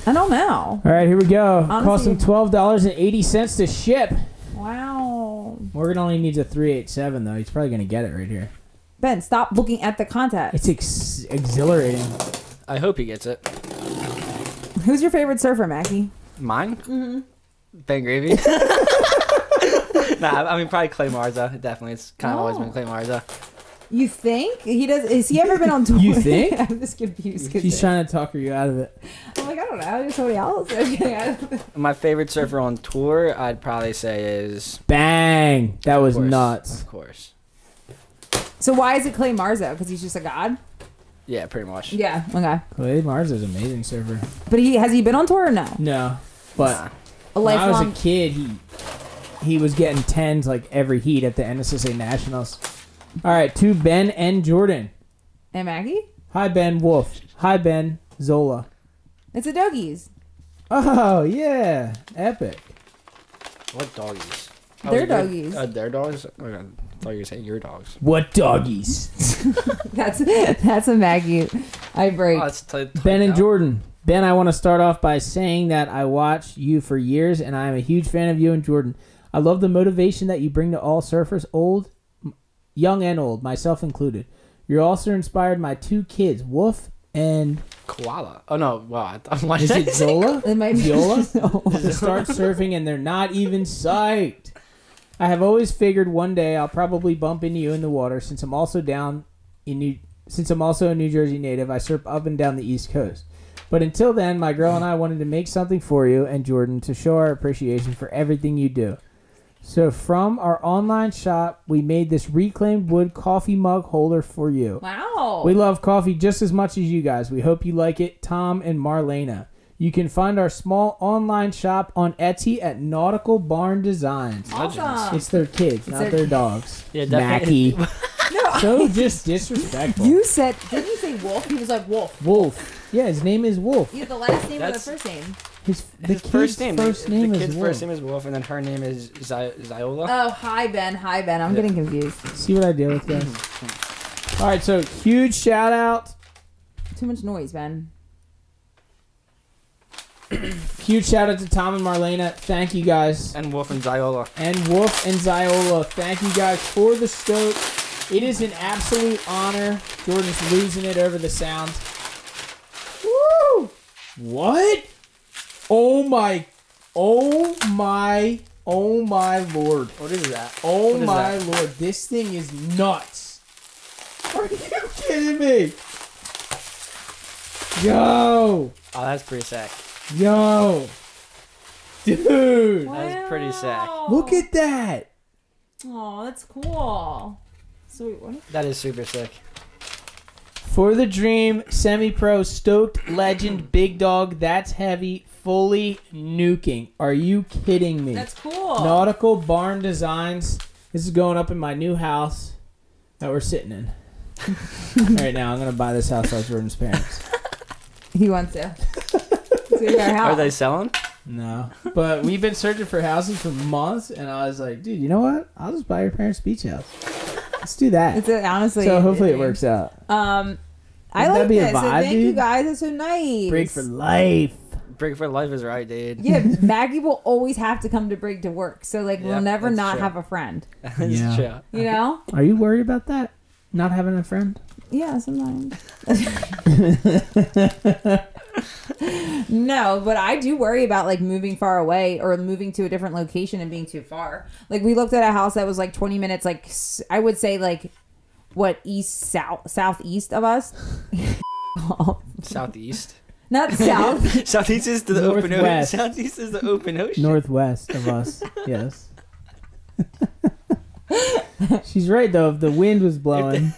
I don't know. All right, here we go. Honestly, Cost him $12.80 to ship. Wow. Morgan only needs a 387 though. He's probably gonna get it right here. Ben, stop looking at the contest. It's exhilarating. I hope he gets it. Who's your favorite surfer, Mackie? Mine? Mm-hmm. Ben Gravy. Nah, I mean probably Clay Marza. Definitely, it's kind of always been Clay Marza. You think he does? Has he ever been on tour? You think? I'm just confused. He's trying to talk you out of it. I'm like, I don't know. There's somebody else. My favorite surfer on tour, I'd probably say is... Bang! That was nuts. Of course. So why is it Clay Marzo? Because he's just a god? Yeah, pretty much. Yeah. Okay. Clay Mars is an amazing surfer. But has he been on tour or no? No, but A when I was lifelong. a kid, he was getting 10s like every heat at the NSSA Nationals. All right, to Ben and Jordan. And Maggie? Hi, Ben Wolf. Hi, Ben Zola. It's a doggies. Oh, yeah. Epic. What doggies? They're doggies. Their dogs? Oh, I thought you were saying your dogs. What doggies? That's a Maggie. I break. Oh, Ben and Jordan. Ben, I want to start off by saying that I watched you for years, and I am a huge fan of you and Jordan. I love the motivation that you bring to all surfers, young and old, myself included. You're also inspired my two kids, Wolf and... Koala. Oh, no. Wow. What Is it Zola? It might be Viola? No. To start surfing, and they're not even psyched. I have always figured one day I'll probably bump into you in the water since I'm also a New Jersey native. I surf up and down the East Coast. But until then, my girl and I wanted to make something for you and Jordan to show our appreciation for everything you do. So from our online shop, we made this reclaimed wood coffee mug holder for you. Wow. We love coffee just as much as you guys. We hope you like it, Tom and Marlena. You can find our small online shop on Etsy at Nautical Barn Designs. Awesome. It's their kids, not their dogs. Yeah, definitely. Mackie. No. So just disrespectful. You said, didn't you say Wolf? He was like Wolf. Wolf. Yeah, his name is Wolf. You have the last name or the That's- first name? His First name. the The kid's is Wolf. first name is Wolf, and then her name is Ziola. Oh, hi, Ben. Hi, Ben. I'm getting confused. See what I deal with, guys? All right, so huge shout out. Too much noise, Ben. Huge shout out to Tom and Marlena. Thank you guys. And Wolf and Ziola. And Wolf and Ziola. Thank you guys for the stoke. It is an absolute honor. Jordan's losing it over the sound. Woo! What? Oh my Lord. What is that? Oh What is my that? Lord. This thing is nuts. Are you kidding me? Yo. Oh, that's pretty sick. Yo. Dude. That's pretty sick. Look at that. Oh, that's cool. Sweet. What? That is super sick. For the Dream, semi-pro, stoked, legend, big dog, that's heavy, fully nuking. Are you kidding me? That's cool. Nautical Barn Designs. This is going up in my new house that we're sitting in. Right now, I'm going to buy this house like Jordan's parents. He wants to. See our house. Are they selling? No. But we've been searching for houses for months, and I was like, dude, you know what? I'll just buy your parents' beach house. Let's do that. It's honestly. So hopefully it works out. I Wouldn't like that be a this. So vibe, thank you dude? guys. It's so nice. Break for life. Break for life is right, dude. Yeah, Maggie will always have to come to break to work. So like we'll Yep, never that's not true. have a friend. That's Yeah. true. You know? Are you worried about that? Not having a friend? Yeah, sometimes. No, but I do worry about like moving far away or moving to a different location and being too far. Like we looked at a house that was like 20 minutes, like I would say like what southeast of us. Southeast. Not south. Southeast is the open ocean. Northwest. Southeast is the open ocean. Northwest of us, yes. She's right, though. If the wind was blowing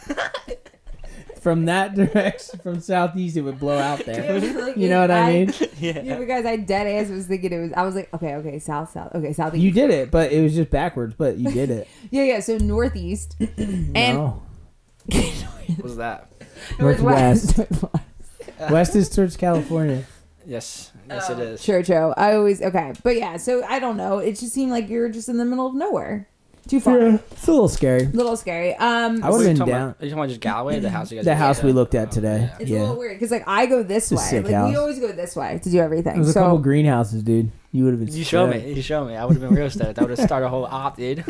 from that direction, from southeast, it would blow out there. Like, you know what I mean? Yeah, because I dead ass was thinking it was. I was like, okay, south, okay, southeast. You did it, but it was just backwards. But you did it. Yeah. So northeast. No. What was that? Northwest. West is towards California. Yes, it is. Sure, Joe. But yeah. So I don't know. It just seemed like you're just in the middle of nowhere. Too far. Yeah, it's a little scary. I would have been down. Are you talking about just Galloway, the house you guys? The house we looked at today. It's a little weird because like I go this way. Like we always go this way to do everything. There's a couple greenhouses, dude. You would have been. You show me. I would have been real stoked. I would have started a whole op, dude.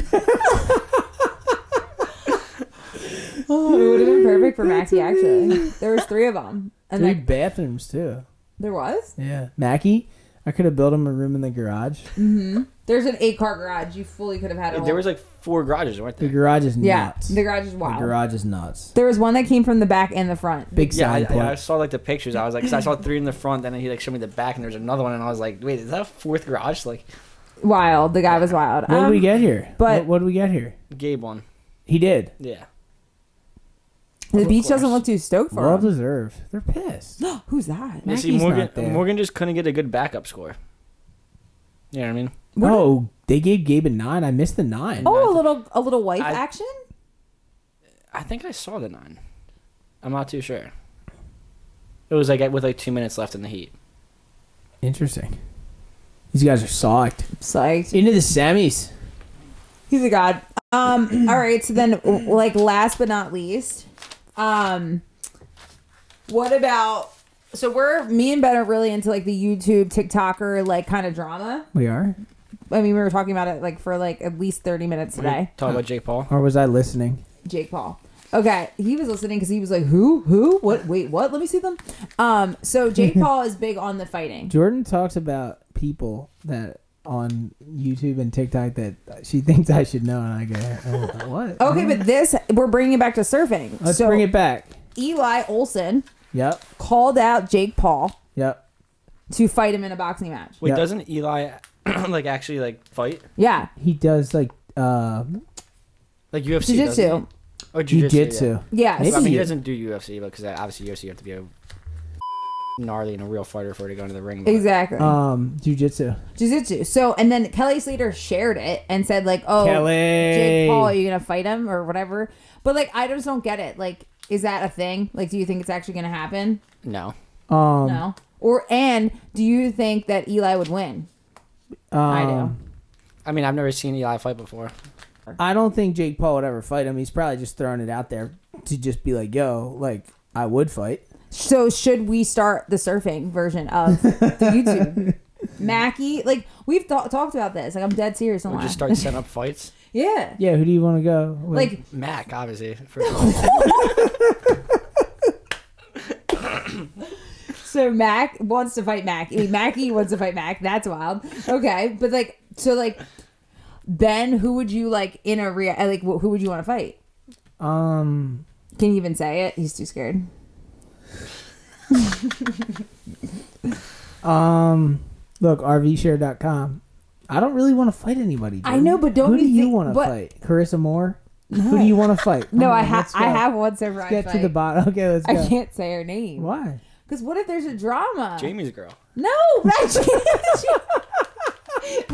It would have been perfect for Makki, actually. There was 3 of them. And 3 bathrooms, too. There was? Yeah. Makki, I could have built him a room in the garage. Mm-hmm. There's an 8-car garage. You fully could have had it. There was like 4 garages, weren't there? The garage is nuts. The garage is wild. The garage is nuts. There was one that came from the back and the front. Big sign. I saw like the pictures. I was like, because I saw 3 in the front, then he like showed me the back, and there's another one, and I was like, wait, is that a 4th garage? Like, wild. The guy was wild. What did we get here? But what did we get here? Gabe won. He did. Yeah. The beach doesn't look too stoked for him. Well deserved. They're pissed. Who's that? Yeah, see, Morgan just couldn't get a good backup score. You know what I mean? Oh, they gave Gabe a 9. I missed the 9. Oh, a little wife action? I think I saw the 9. I'm not too sure. It was like with like 2 minutes left in the heat. Interesting. These guys are psyched. Into the semis. He's a god. All right. So then, like, last but not least, what about? So me and Ben are really into like the YouTube TikToker like kind of drama. We are. I mean, we were talking about it like for like at least 30 minutes today. Talk about Jake Paul. Or was I listening? Jake Paul. Okay, he was listening because he was like, who, what, wait, what? Let me see them. So Jake Paul is big on the fighting. Jordan talks about people that on YouTube and TikTok that she thinks I should know, and I go, what? Okay, but we're bringing it back to surfing. Let's bring it back. Eli Olsen. Yep. Called out Jake Paul. Yep. To fight him in a boxing match. Wait, doesn't Eli like actually like fight? Yeah. He does like UFC. Jiu-jitsu. Or jiu-jitsu. Yeah. I mean, he doesn't do UFC, but because obviously UFC you have to be a gnarly and a real fighter for it to go into the ring. But. Exactly. Jiu-jitsu. So, and then Kelly Slater shared it and said like, oh, Kelly. Jake Paul, are you going to fight him or whatever? But like, I just don't get it. Like, is that a thing? Like, do you think it's actually going to happen? No. No. And do you think that Eli would win? I do. I mean, I've never seen Eli fight before. I don't think Jake Paul would ever fight him. He's probably just throwing it out there to just be like, yo, like, I would fight. So should we start the surfing version of the YouTube? Makki, like, we've talked about this. Like, I'm dead serious. We'll just start setting up fights. Yeah. Yeah, who do you want to go with? Like, Mack, obviously. So Mack wants to fight Mack. Makki wants to fight Mack. That's wild. Okay, but like, so like, Ben, who would you like in a real? Like, who would you want to fight? Can you even say it? He's too scared. Look, RVshare.com. I don't really want to fight anybody. Jordan. I know, but who do you want to fight? Carissa Moore? No. Who do you want to fight? No, I have one so right. Get to the bottom. Okay, let's go. I can't say her name. Why? Because what if there's a drama? Jamie's girl. No,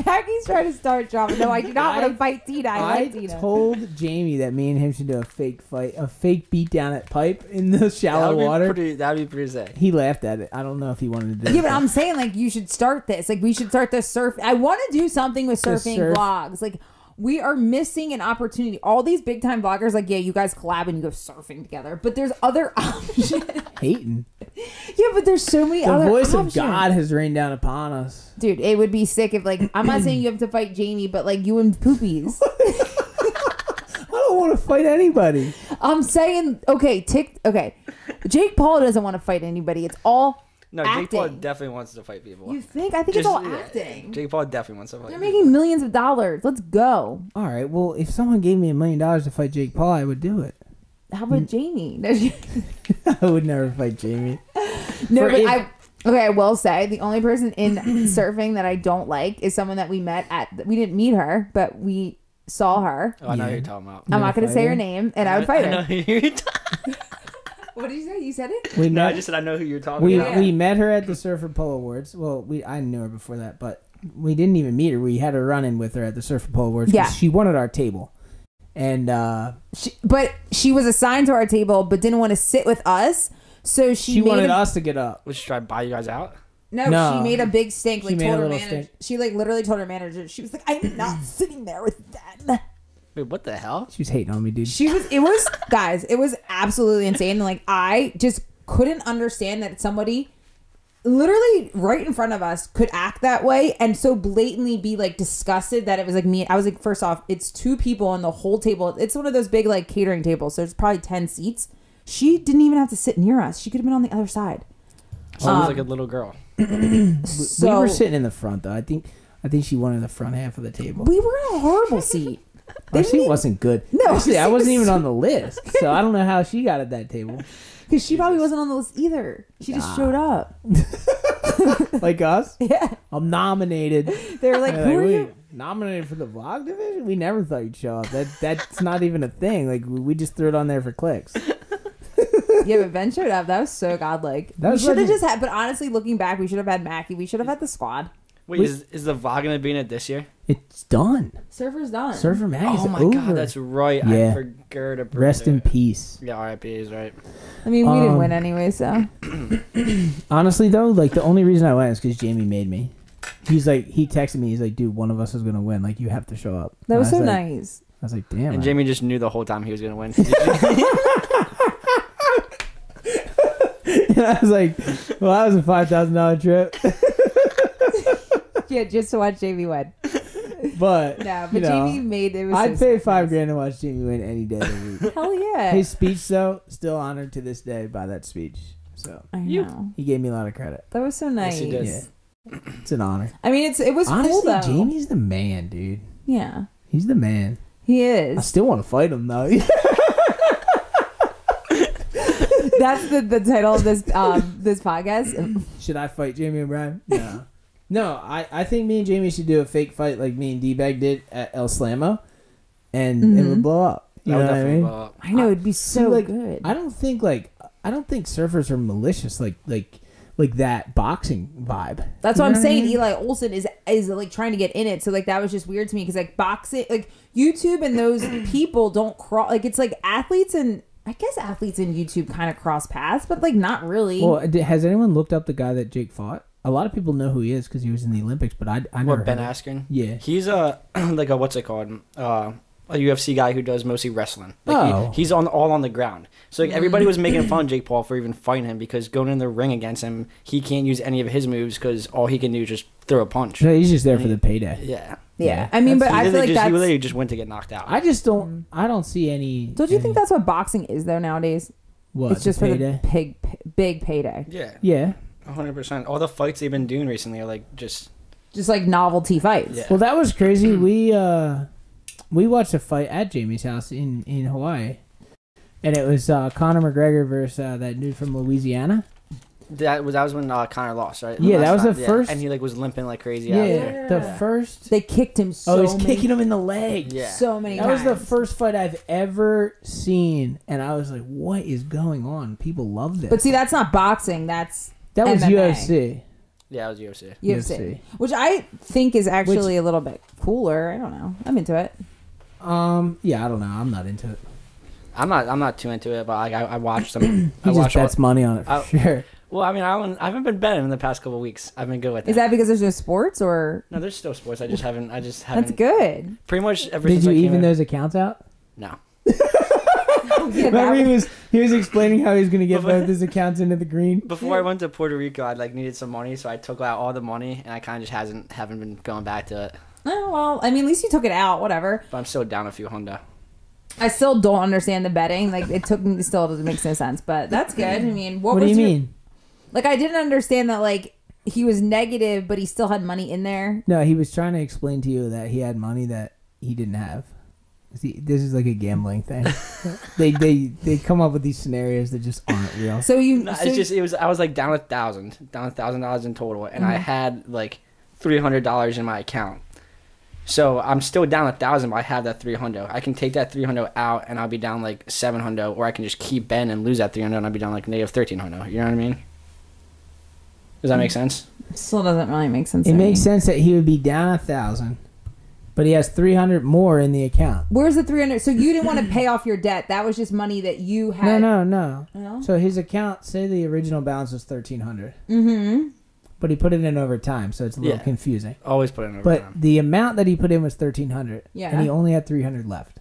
Mackie's trying to start drama. No, I do not want to fight Tina. I like Tina. Told Jamie that me and him should do a fake fight, a fake beat down at pipe in the shallow water. That'd be pretty sick. He laughed at it. I don't know if he wanted to do it. Yeah, but I'm saying like you should start this. Like we should start the surf. I want to do something with surfing vlogs. Like we are missing an opportunity. All these big time vloggers, like, yeah, you guys collab and you go surfing together. But there's other options. Hating. Yeah, but there's so many other options. The voice of God has rained down upon us. Dude, it would be sick if, like, I'm not saying you have to fight Jamie, but, like, you and Poopies. I don't want to fight anybody. I'm saying, okay, Jake Paul doesn't want to fight anybody. It's all acting. Jake Paul definitely wants to fight people. You think? I think it's all acting. Jake Paul definitely wants to fight They're making millions of dollars. Let's go. All right, well, if someone gave me $1 million to fight Jake Paul, I would do it. How about Jamie? I would never fight Jamie. No, but I will say the only person in surfing that I don't like is someone that we met we didn't meet her, but we saw her. Oh, I know who you're talking about. I'm not going to say her name, and I would fight her. I know who you're talking What did you say? You said it? I just said I know who you're talking about. We met her at the Surfer Pole Awards. Well, I knew her before that, but we didn't even meet her. We had a run-in with her at the Surfer Pole Awards. Yeah. She wanted our table. And she was assigned to our table, but didn't want to sit with us. So she wanted us to get up. Would she try to buy you guys out? No, she made a big stink. Like told her manager. She like literally told her manager. She was like, "I'm not sitting there with them." Wait, what the hell? She was hating on me, dude. It was absolutely insane. Like I just couldn't understand that somebody literally right in front of us could act that way and so blatantly be like disgusted that it was like me. I was like, first off, it's 2 people on the whole table. It's one of those big like catering tables. So there's probably 10 seats. She didn't even have to sit near us. She could have been on the other side. She was like a little girl. We were sitting in the front though. I think she wanted the front half of the table. We were in a horrible seat. Our seat wasn't good. No, actually, I wasn't even on the list, so I don't know how she got at that table. Because she probably wasn't on the list either. She just showed up. Like us? Yeah. I'm nominated. They were like, who are you? Nominated for the vlog division? We never thought you'd show up. That's not even a thing. Like, we just threw it on there for clicks. Yeah, but Ben showed up. That was so godlike. We should have just had, but honestly, looking back, we should have had Makki. We should have had the squad. Wait, is the vlog going to be in it this year? It's done. Surfer's done. Surfer Mag is over. Oh my god, that's right. Yeah. I forgot to Rest in peace. Yeah, R.I.P. is right. I mean, we didn't win anyway, so. Honestly, though, like, the only reason I went is because Jamie made me. He texted me, he's like, dude, one of us is going to win. Like, you have to show up. That was so nice. I was like, damn. And Jamie just knew the whole time he was going to win. And I was like, well, that was a $5,000 trip. Yeah, just to watch Jamie win. But no, but Jamie made it. I'd pay $5,000 to watch Jamie win any day of the week. Hell yeah! His speech, though, still honored to this day by that speech. So I know he gave me a lot of credit. That was so nice. Yes, he did. Yeah. It's an honor. I mean, it was honestly cool though. Jamie's the man, dude. Yeah, he's the man. He is. I still want to fight him though. That's the title of this this podcast. Should I fight Jamie O'Brien? No. No, I think me and Jamie should do a fake fight like me and D-Bag did at El Slamo, and it would blow up. You know what I mean? Blow up. I know, it'd be so good. I don't think surfers are malicious like that boxing vibe. That's what I'm saying. Eli Olsen is like trying to get in it, so like that was just weird to me because like boxing, like YouTube and those people don't cross. Like it's like athletes and I guess athletes in YouTube kind of cross paths, but like not really. Well, has anyone looked up the guy that Jake fought? A lot of people know who he is because he was in the Olympics, but I never. What, Ben Askren? Yeah, he's a like a what's it called? A UFC guy who does mostly wrestling. Like he's all on the ground. So like everybody was making fun of Jake Paul for even fighting him because going in the ring against him, he can't use any of his moves because all he can do is just throw a punch. No, he's just there for the payday. Yeah. I mean, but I feel like he literally just went to get knocked out. I just don't. I don't see any. Don't you think that's what boxing is though nowadays? What? It's just for the big payday. Yeah. 100%. All the fights they've been doing recently are like just like novelty fights. Yeah. Well, that was crazy. We watched a fight at Jamie's house in Hawaii, and it was Conor McGregor versus that dude from Louisiana. That was when Conor lost, right? Yeah, that was the first, and he like was limping like crazy. Yeah, the first. They kicked him. Kicking him in the leg. Yeah, so many. That was the first fight I've ever seen, and I was like, "What is going on?" People love this. But see, that's not boxing. That was MMA. UFC. Yeah, it was UFC. UFC. Which I think is actually a little bit cooler. I don't know. I'm into it. Yeah, I don't know. I'm not into it. I'm not too into it, but I watched some. He just bets money on it for sure. Well, I mean, I haven't been betting in the past couple of weeks. I've been good with that. Is that because there's no sports or? No, there's still sports. I just haven't. That's good. Pretty much ever since I came Did you even those accounts out? No. Remember he was explaining how he was going to get both his accounts into the green. Before I went to Puerto Rico, I like needed some money, so I took out all the money, and I kind of just haven't been going back to it. Oh well, I mean, at least you took it out. Whatever. But I'm still down a few Honda. I still don't understand the betting. Like it still makes no sense, but that's good. I mean, what do you mean? Like I didn't understand that. Like he was negative, but he still had money in there. No, he was trying to explain to you that he had money that he didn't have. See, this is like a gambling thing. they come up with these scenarios that just aren't real. I was like down $1,000 in total, and I had like $300 in my account. So I'm still down 1,000, but I have that 300. I can take that 300 out, and I'll be down like 700, or I can just keep betting and lose that 300, and I'll be down like negative 1,300. You know what I mean? Does that make sense? Still doesn't really make sense. It makes sense that he would be down 1,000, but he has 300 more in the account. Where's the 300? So you didn't want to pay off your debt. That was just money that you had. No. So his account, say the original balance was 1,300. Mm-hmm. But he put it in over time, so it's a little confusing. Always put it in over time. But the amount that he put in was 1,300. Yeah. And he only had 300 left.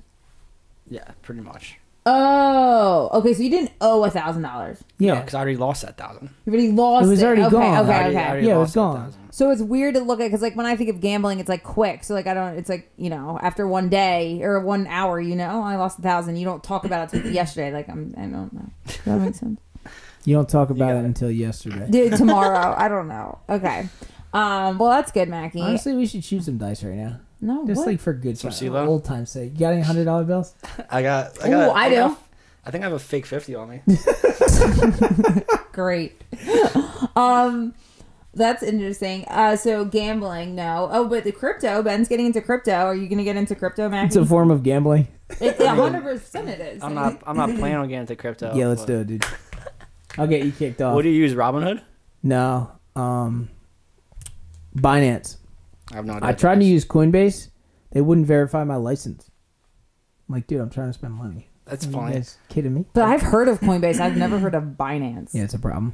Yeah, pretty much. Oh, okay. So you didn't owe $1,000. Yeah, because I already lost that 1,000. You already lost it. It was already gone. Okay. Yeah, it was gone. So it's weird to look at, because like when I think of gambling, it's like quick. So like it's like, you know, after one day or 1 hour, you know, I lost 1,000. You don't talk about it till yesterday. Like I don't know. Does that make sense? You don't talk about it until yesterday. Dude, tomorrow. I don't know. Okay. Well, that's good, Makki. Honestly, we should shoot some dice right now. No, just like for good time, old time's sake. You got any $100 bills? I got. I do. I think I have a fake 50 on me. Great. That's interesting. So gambling, no. Oh, but the crypto. Ben's getting into crypto. Are you going to get into crypto, Makki? It's a form of gambling. 100% it is. I'm not planning on getting into crypto. Yeah, let's do it, dude. I'll get you kicked off. What do you use, Robinhood? No. Binance. I have no idea. I tried to use Coinbase. They wouldn't verify my license. I'm like, dude, I'm trying to spend money. That's funny. You guys kidding me? But I've heard of Coinbase. I've never heard of Binance. Yeah, it's a problem.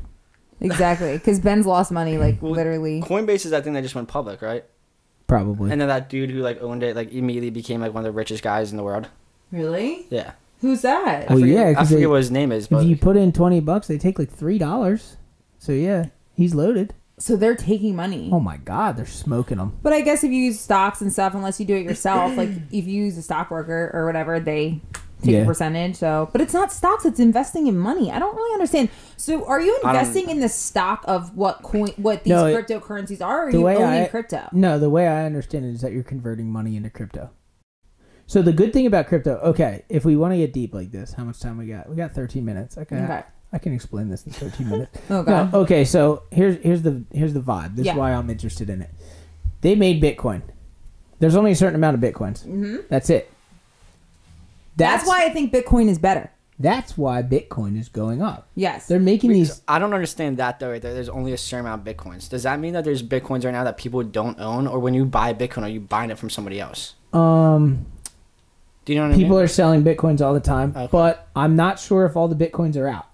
Exactly. Because Ben's lost money, like, literally. Coinbase is that thing that just went public, right? Probably. And then that dude who, like, owned it, like, immediately became, like, one of the richest guys in the world. Really? Yeah. Who's that? Well, I forget what his name is. But if you put in $20, they take, like, $3. So, yeah, he's loaded. So they're taking money. Oh, my God. They're smoking them. But I guess if you use stocks and stuff, unless you do it yourself, like, if you use a stockbroker or whatever, they take a percentage. So, but it's not stocks, it's investing in money. I don't really understand. So are you investing in the stock of what these cryptocurrencies are, or are you owning crypto? No, the way I understand it is that you're converting money into crypto. So the good thing about crypto, okay, if we want to get deep like this, how much time we got? We got 13 minutes. Okay. I can explain this in 13 minutes. Okay. No, okay, so here's the vibe. This is why I'm interested in it. They made Bitcoin. There's only a certain amount of Bitcoins. Mm-hmm. That's it. That's why I think Bitcoin is better. That's why Bitcoin is going up. Yes. They're making these... I don't understand that, though, right there. There's only a certain amount of Bitcoins. Does that mean that there's Bitcoins right now that people don't own? Or when you buy Bitcoin, are you buying it from somebody else? Do you know what I mean? People are selling Bitcoins all the time. Okay. But I'm not sure if all the Bitcoins are out.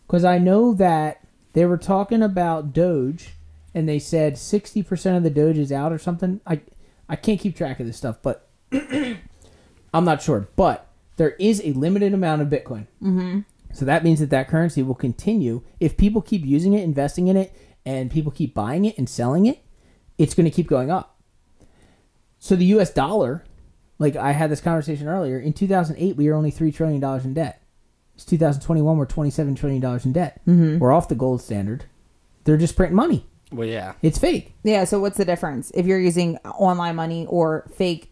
Because I know that they were talking about Doge, and they said 60% of the Doge is out or something. I can't keep track of this stuff, but I'm not sure. But there is a limited amount of Bitcoin. Mm-hmm. So that means that currency will continue. If people keep using it, investing in it, and people keep buying it and selling it, it's going to keep going up. So the US dollar, like I had this conversation earlier, in 2008, we were only $3 trillion in debt. It's 2021, we're $27 trillion in debt. Mm-hmm. We're off the gold standard. They're just printing money. Well, yeah. It's fake. Yeah, so what's the difference if you're using online money or fake?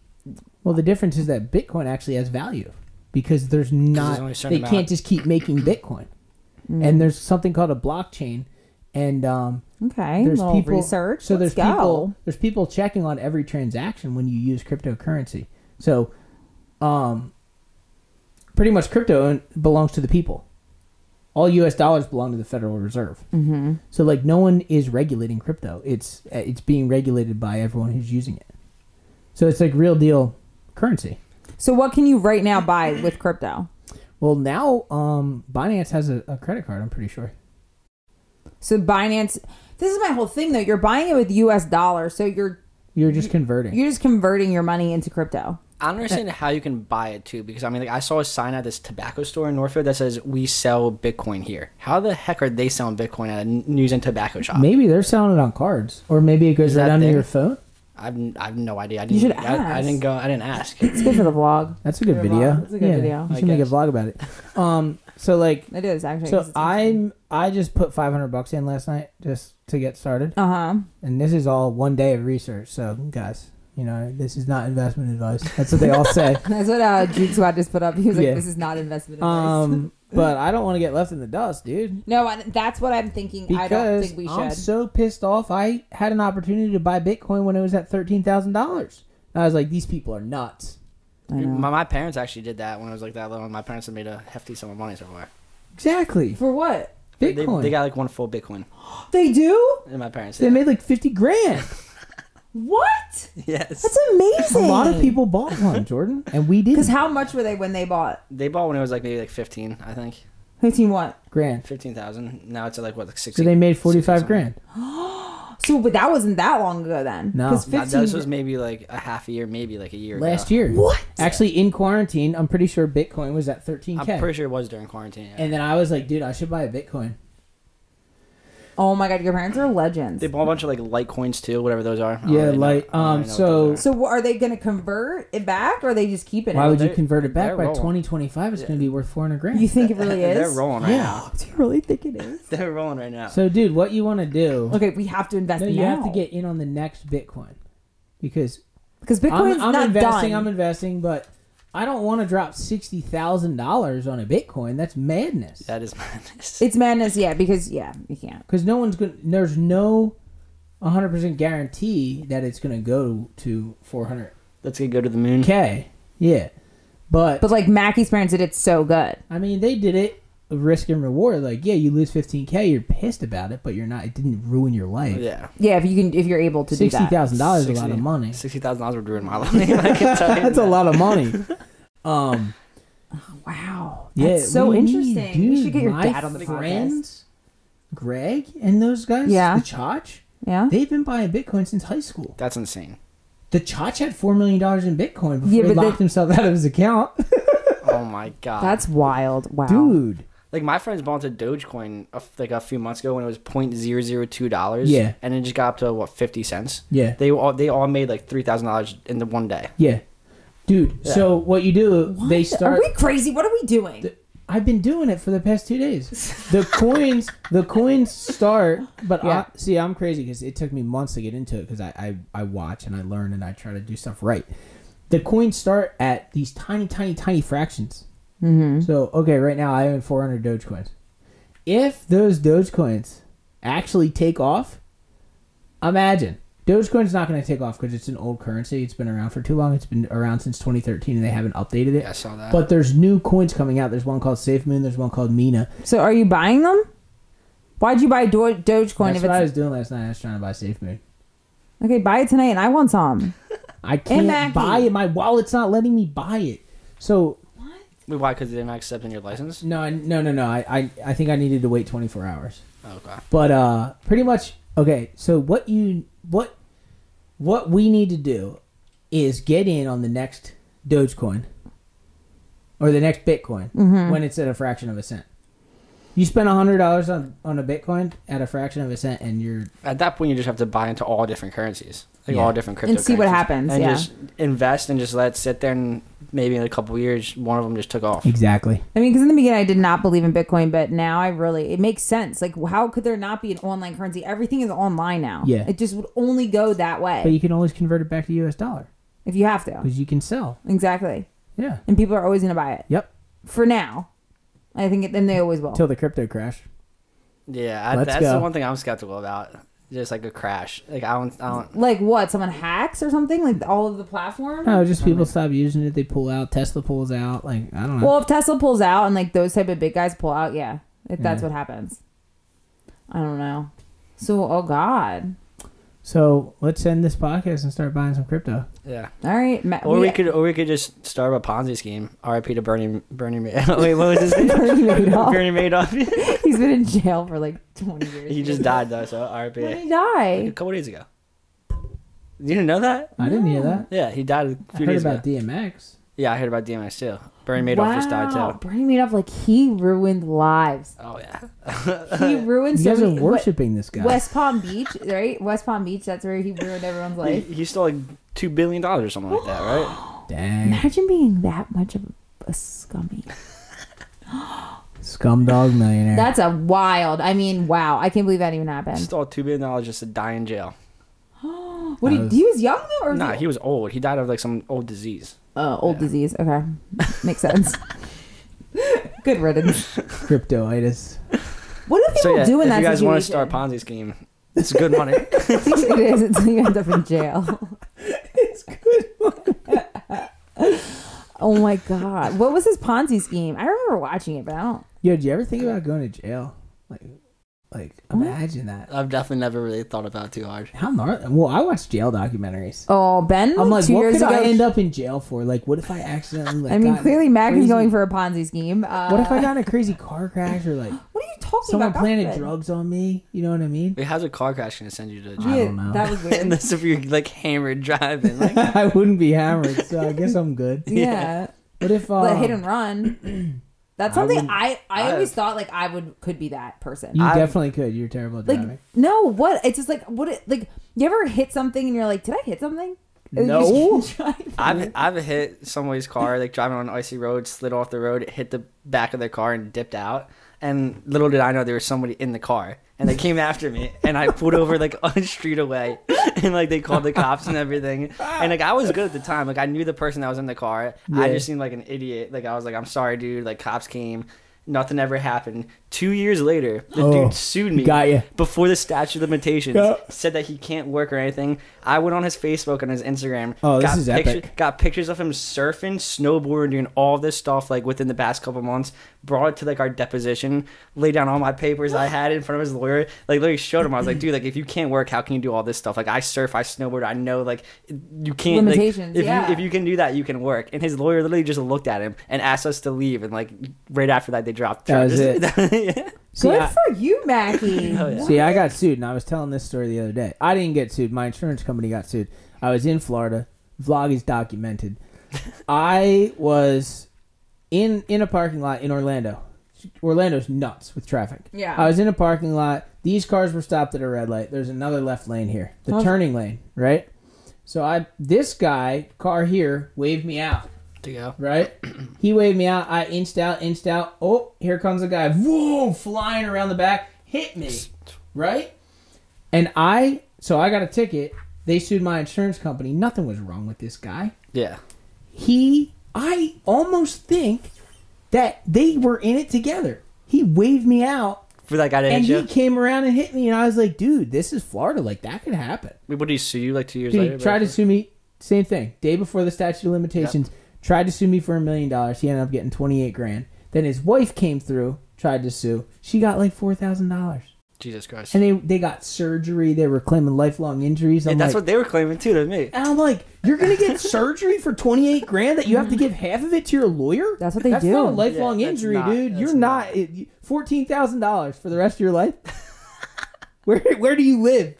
Well, the difference is that Bitcoin actually has value because they can't just keep making Bitcoin. Mm. And there's something called a blockchain. And there's people research. So there's people checking on every transaction when you use cryptocurrency. So pretty much crypto belongs to the people. All U.S. dollars belong to the Federal Reserve. Mm-hmm. So like no one is regulating crypto. It's being regulated by everyone who's using it. So it's like real deal currency. So what can you right now buy with crypto? Well, now Binance has a credit card, I'm pretty sure. So Binance, this is my whole thing though. You're buying it with U.S. dollars, so you're just converting. You're just converting your money into crypto. I don't understand how you can buy it too, because I mean, like I saw a sign at this tobacco store in Northfield that says we sell Bitcoin here. How the heck are they selling Bitcoin at a news and tobacco shop? Maybe they're selling it on cards, or maybe it goes right under your phone. I have no idea. You should ask. I didn't ask. It's good for the vlog. That's a good video. It's a good video. You should make a vlog about it. So like it is actually. So I just put $500 in last night just to get started. And this is all one day of research. So guys, you know, this is not investment advice. That's what they all say. That's what Juke Squad just put up. He was like, "This is not investment advice." But I don't want to get left in the dust, dude. No, that's what I'm thinking. Because I don't think we should. I'm so pissed off. I had an opportunity to buy Bitcoin when it was at $13,000. I was like, these people are nuts. My parents actually did that when I was like that little. My parents have made a hefty sum of money so far. Exactly. For what? Bitcoin. They got like one full Bitcoin. They do? And my parents They made like 50 grand. What? Yes. That's amazing. A lot of people bought one, Jordan, and we didn't. Because how much were they when they bought? They bought when it was like maybe like 15, I think. 15 what? Grand. 15,000. Now it's at like what, like 60. So they made 45 grand. So, but that wasn't that long ago then. No. 15 this was maybe like a half a year, maybe like a year Last ago. year. What? Actually, in quarantine, I'm pretty sure Bitcoin was at 13K. I'm pretty sure it was during quarantine. Yeah. And then I was like, dude, I should buy a Bitcoin. Oh my god, your parents are legends. They bought a bunch of like Litecoins too, whatever those are. Yeah, So are they going to convert it back, or are they just keeping it? Why would you convert it back? By rolling. 2025, it's going to be worth 400 grand. You think it really is? They're rolling right now. Do you really think it is? They're rolling right now. So, dude, what you want to do? Okay, we have to invest. No, now. you have to get in on the next Bitcoin because Bitcoin's I'm not investing. done. I'm investing, but I don't want to drop $60,000 on a Bitcoin. That's madness. That is madness. It's madness, yeah, because you can't. Because no one's going. There's no 100% guarantee that it's going to go to 400K. Let's go to the moon. Yeah, but like Mackie's parents did it so good. I mean, they did it risk and reward. Like, yeah, you lose 15K, you're pissed about it, but you're not. It didn't ruin your life. Yeah. Yeah, if you're able to do that. $60,000 is a lot of money. $60,000 would ruin my life. I can tell you That's a lot of money. Wow. Yeah, That's so interesting. Dude, you should get your my dad on the friends, Greg and those guys, Yeah. the Chach, Yeah. they've been buying Bitcoin since high school. That's insane. The Chach had $4 million in Bitcoin before Yeah, he but locked himself out of his account. Oh my god. That's wild. Wow. Dude. Like my friends bought into Dogecoin like a few months ago when it was $0.002. Yeah. And it just got up to what 50 cents. Yeah. They all made like $3,000 in the one day. Yeah. Dude, Yeah. so what you do, they start... Are we crazy? What are we doing? I've been doing it for the past 2 days. The coins start, but Yeah. I'm crazy because it took me months to get into it because I watch and I learn and I try to do stuff right. The coins start at these tiny, tiny, tiny fractions. Mm-hmm. So, okay, right now I own 400 Dogecoins. If those Dogecoins actually take off, imagine. Dogecoin's not going to take off because it's an old currency. It's been around for too long. It's been around since 2013 and they haven't updated it. Yeah, I saw that. But there's new coins coming out. There's one called SafeMoon. There's one called Mina. So are you buying them? Why'd you buy Dogecoin? That's what I was doing last night. I was trying to buy SafeMoon. Okay, buy it tonight and I want some. I can't buy it. My wallet's not letting me buy it. So... Wait, why? Because they're not accepting your license? No. I think I needed to wait 24 hours. Okay. But pretty much, okay, so what we need to do is get in on the next Dogecoin or the next Bitcoin when it's at a fraction of a cent. You spend $100 on a Bitcoin at a fraction of a cent and you're... At that point, you just have to buy into all different currencies. Like all different cryptocurrencies. And see what happens, and yeah. just invest and just let it sit there and maybe in a couple of years, one of them just took off. Exactly. I mean, because in the beginning I did not believe in Bitcoin, but now it makes sense. Like, how could there not be an online currency? Everything is online now. Yeah. It just would only go that way. But you can always convert it back to US dollar. If you have to. Because you can sell. Exactly. Yeah. And people are always going to buy it. Yep. For now. I think then they always will. Till the crypto crash. Yeah, that's the one thing I'm skeptical about. Just like a crash. Like I don't. Like what? Someone hacks or something? Like all of the platform? No, just people stop using it. They pull out. Tesla pulls out. Like I don't know. Well, if Tesla pulls out and like those type of big guys pull out, yeah, that's what happens. I don't know. So, oh god. So let's end this podcast and start buying some crypto. Yeah. All right. Or we could just start a Ponzi scheme. R.I.P. to Bernie. Wait, what was his name? Bernie Madoff. Bernie Madoff. He's been in jail for like 20 years. He just died though, so R.I.P. When did he die? Like a couple days ago. You didn't know that? I didn't hear that. Yeah, he died a few I heard days about ago. DMX. Yeah, I heard about DMX too. Bernie Madoff just died too. Bernie Madoff, like he ruined lives. Oh yeah. He ruined. You guys are worshiping this guy. West Palm Beach, right? West Palm Beach. That's where he ruined everyone's life. He stole like $2 billion or something like that, right? Dang. Imagine being that much of a scummy. Scumdog millionaire. That's a wild. I mean, wow! I can't believe that even happened. He stole $2 billion just to die in jail. What? He was young though, or Nah, he was old. He died of like some old disease. Old disease. Okay, makes sense. Good riddance. Cryptoitis. What do people do in that situation? If you guys want to start a Ponzi scheme, it's good money. It is until you end up in jail. It's good money. Oh my God. What was his Ponzi scheme? I remember watching it, but I don't. Yo, did you ever think about going to jail? Like imagine that. I've definitely never really thought about it too hard. How gnarly. Well, I watch jail documentaries. Oh, Ben, I'm like, 2 what years could ago, I end up in jail for? Like, what if I accidentally like I mean, clearly Mack is going for a Ponzi scheme. What if I got in a crazy car crash or like what are you talking someone about? planted drugs on me? You know what I mean? Wait, how's a car crash gonna send you to jail? I don't know. That was weird. Unless if you're like hammered driving. Like, I wouldn't be hammered, so I guess I'm good. Yeah. What if But hit and run? That's something I always thought like could be that person. You definitely could. You're terrible at driving. Like no, what? It's just like like you ever hit something and you're like, did I hit something? No. I've hit somebody's car like driving on an icy road, slid off the road, hit the back of their car and dipped out. And little did I know there was somebody in the car. And they came after me, and I pulled over like a street away, and like they called the cops and everything. And like I was good at the time, like I knew the person that was in the car. Yeah. I just seemed like an idiot. Like I was like, I'm sorry, dude. Like cops came, nothing ever happened. 2 years later, the dude sued me before the statute of limitations. Said that he can't work or anything. I went on his Facebook and his Instagram. Oh, this is epic. Got pictures of him surfing, snowboarding, doing all this stuff like within the past couple months. Brought it to like our deposition. Laid down all my papers I had in front of his lawyer. Like literally showed him. I was like, dude, like if you can't work, how can you do all this stuff? Like I surf, I snowboard. I know like you can't. Limitations. Like, if you can do that, you can work. And his lawyer literally just looked at him and asked us to leave. And like right after that, they dropped the charges. That was it. Yeah. Good for you, Makki. Yeah. See, I got sued, and I was telling this story the other day. I didn't get sued. My insurance company got sued. I was in Florida. Vlog is documented. I was in a parking lot in Orlando. Orlando's nuts with traffic. Yeah. I was in a parking lot. These cars were stopped at a red light. There's another left lane here. The turning lane, right? So this guy, car here, waved me out. To go. Right? He waved me out. I inched out. Oh, here comes a guy. Whoa, flying around the back. Hit me. Right? And so I got a ticket. They sued my insurance company. Nothing was wrong with this guy. Yeah. I almost think that they were in it together. He waved me out. For that guy to hit you? And he came around and hit me. And I was like, dude, this is Florida. Like, that could happen. Wait, what did he sue you like 2 years Dude, later? He tried to sue me. Same thing. Day before the statute of limitations. Yep. Tried to sue me for $1 million. He ended up getting $28,000. Then his wife came through, tried to sue. She got like $4,000. Jesus Christ. And they got surgery. They were claiming lifelong injuries. And that's what they were claiming too to me. And I'm like, you're gonna get surgery for $28,000 that you have to give half of it to your lawyer? That's what they do. That's not a lifelong injury, dude. You're not $14,000 for the rest of your life. Where do you live?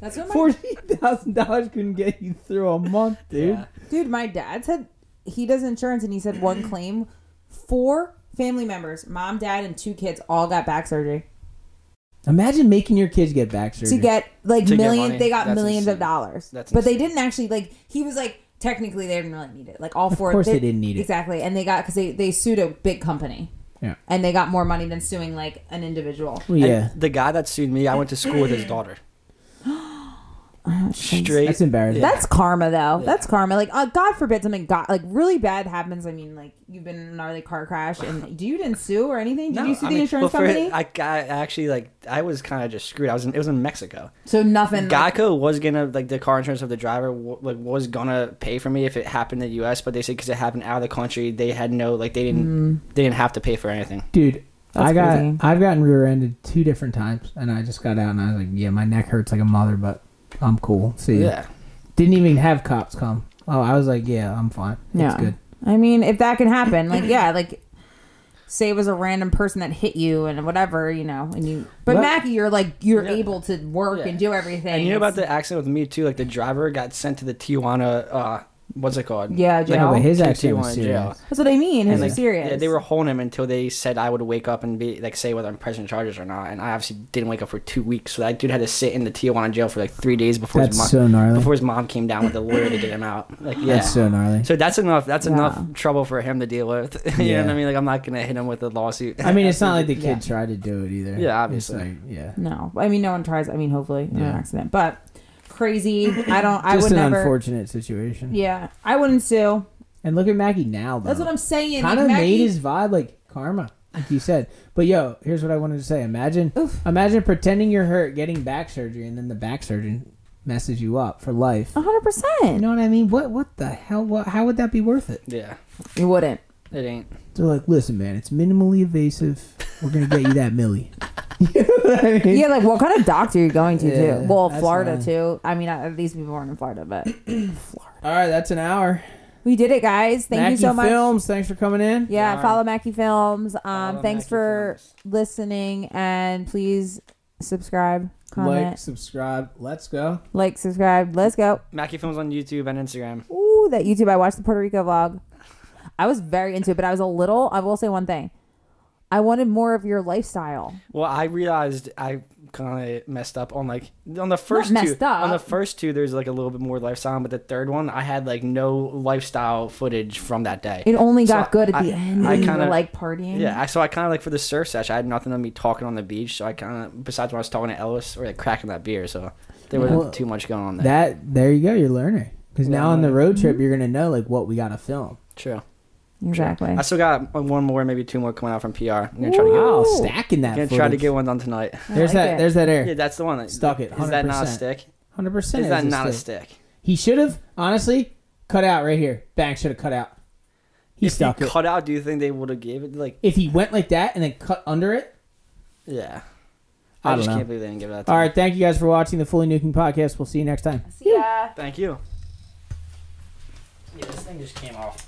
That's what $14,000 couldn't get you through a month, dude. Yeah. Dude, my dad said he does insurance, and he said one claim, 4 family members, mom, dad, and 2 kids, all got back surgery. Imagine making your kids get back surgery. To get like millions, they got That's millions insane. of dollars. That's but insane. they didn't actually like. He was like, technically, they didn't really need it. Like all 4. Of course, they didn't need it. Exactly, and they got because they sued a big company. Yeah, and they got more money than suing like an individual. Well, yeah, and the guy that sued me, I went to school with his daughter. Straight. That's embarrassing. That's karma, though. Yeah. That's karma. Like, God forbid something like really bad happens. I mean, like you've been in a gnarly car crash, and you didn't sue or anything? Did you sue the insurance company? I actually like I was kind of just screwed. It was in Mexico, so nothing. Geico was gonna like the car insurance of the driver was gonna pay for me if it happened in the U.S. But they said because it happened out of the country, they had no they didn't have to pay for anything. Dude, I've gotten rear-ended 2 different times, and I just got out and I was like, yeah, my neck hurts like a mother, but I'm cool. See, didn't even have cops come. Oh, I was like, yeah, I'm fine. It's good. I mean, if that can happen, like, yeah, like, say it was a random person that hit you and whatever, you know, and you. But Makki, you're able to work and do everything. And you know about the accident with me too? Like the driver got sent to the Tijuana. What's it called? Yeah, jail. Like, his accident was serious. That's what I mean. It's like, serious. Yeah, they were holding him until they said I would wake up and be like say whether I'm pressing charges or not. And I obviously didn't wake up for 2 weeks, so that dude had to sit in the Tijuana jail for like 3 days before his mom came down with the lawyer to get him out. Like, yeah, that's so gnarly. So that's enough. That's enough trouble for him to deal with. You know what I mean? Like I'm not gonna hit him with a lawsuit. I mean, it's not like the kid tried to do it either. Yeah, obviously. Like, yeah. No, I mean, no one tries. I mean, hopefully, no accident, but. Crazy. I would just an never. Unfortunate situation. Yeah, I wouldn't sue. And look at Makki now, though. That's what I'm saying. Kind of made his vibe like karma, like you said. But yo, here's what I wanted to say. Imagine pretending you're hurt, getting back surgery, and then the back surgeon messes you up for life. 100%. You know what I mean? What the hell? How would that be worth it? Yeah. It wouldn't. It ain't. They're like, listen, man, it's minimally invasive. We're going to get you that milli. You know what I mean? Yeah, like what kind of doctor are you going to Yeah, too? Well, Florida fine. too. I mean, at least we weren't in Florida, but Florida. All right, that's an hour. We did it, guys. Thank you so much. Films, thanks for coming in. Yeah, follow Makki Films. Follow Thanks Makki for Films. listening, and please subscribe, comment, Like, subscribe. Let's go. like, subscribe. Let's go. Makki Films on YouTube and Instagram. Ooh, that YouTube. I watched the Puerto Rico vlog. I was very into it, but I was a little. I will say one thing. I wanted more of your lifestyle. Well, I realized I kind of messed up on on the first Not two. messed up. On the first two, there's like a little bit more lifestyle, but the third one, I had like no lifestyle footage from that day. It only So got good at the end. I You kind were of like partying. Yeah, so I kind of like for the surf session, I had nothing of me talking on the beach. So I kind of, besides when I was talking to Ellis or like cracking that beer, so there wasn't too much going on there. There you go. You're learning. Because now on the road trip, Mm-hmm. you're going to know like what we got to film. True. Exactly. I still got one more, maybe two more coming out from PR. I'm gonna try to get. Wow, stacking that. I'm gonna footage. try to get one done tonight. There's that. There's that air. Yeah, that's the one. That, Stuck it. 100%. Is that not a stick? 100%. Is that not a stick? He should have honestly cut out right here. Bang should have cut out. He stuck it. Cut out. Do you think they would have gave it like? If he went like that and then cut under it. Yeah. I just don't know. can't believe they didn't give that. All right, thank you guys for watching the Fully Nuking podcast. We'll see you next time. See ya. Thank you. Yeah, this thing just came off.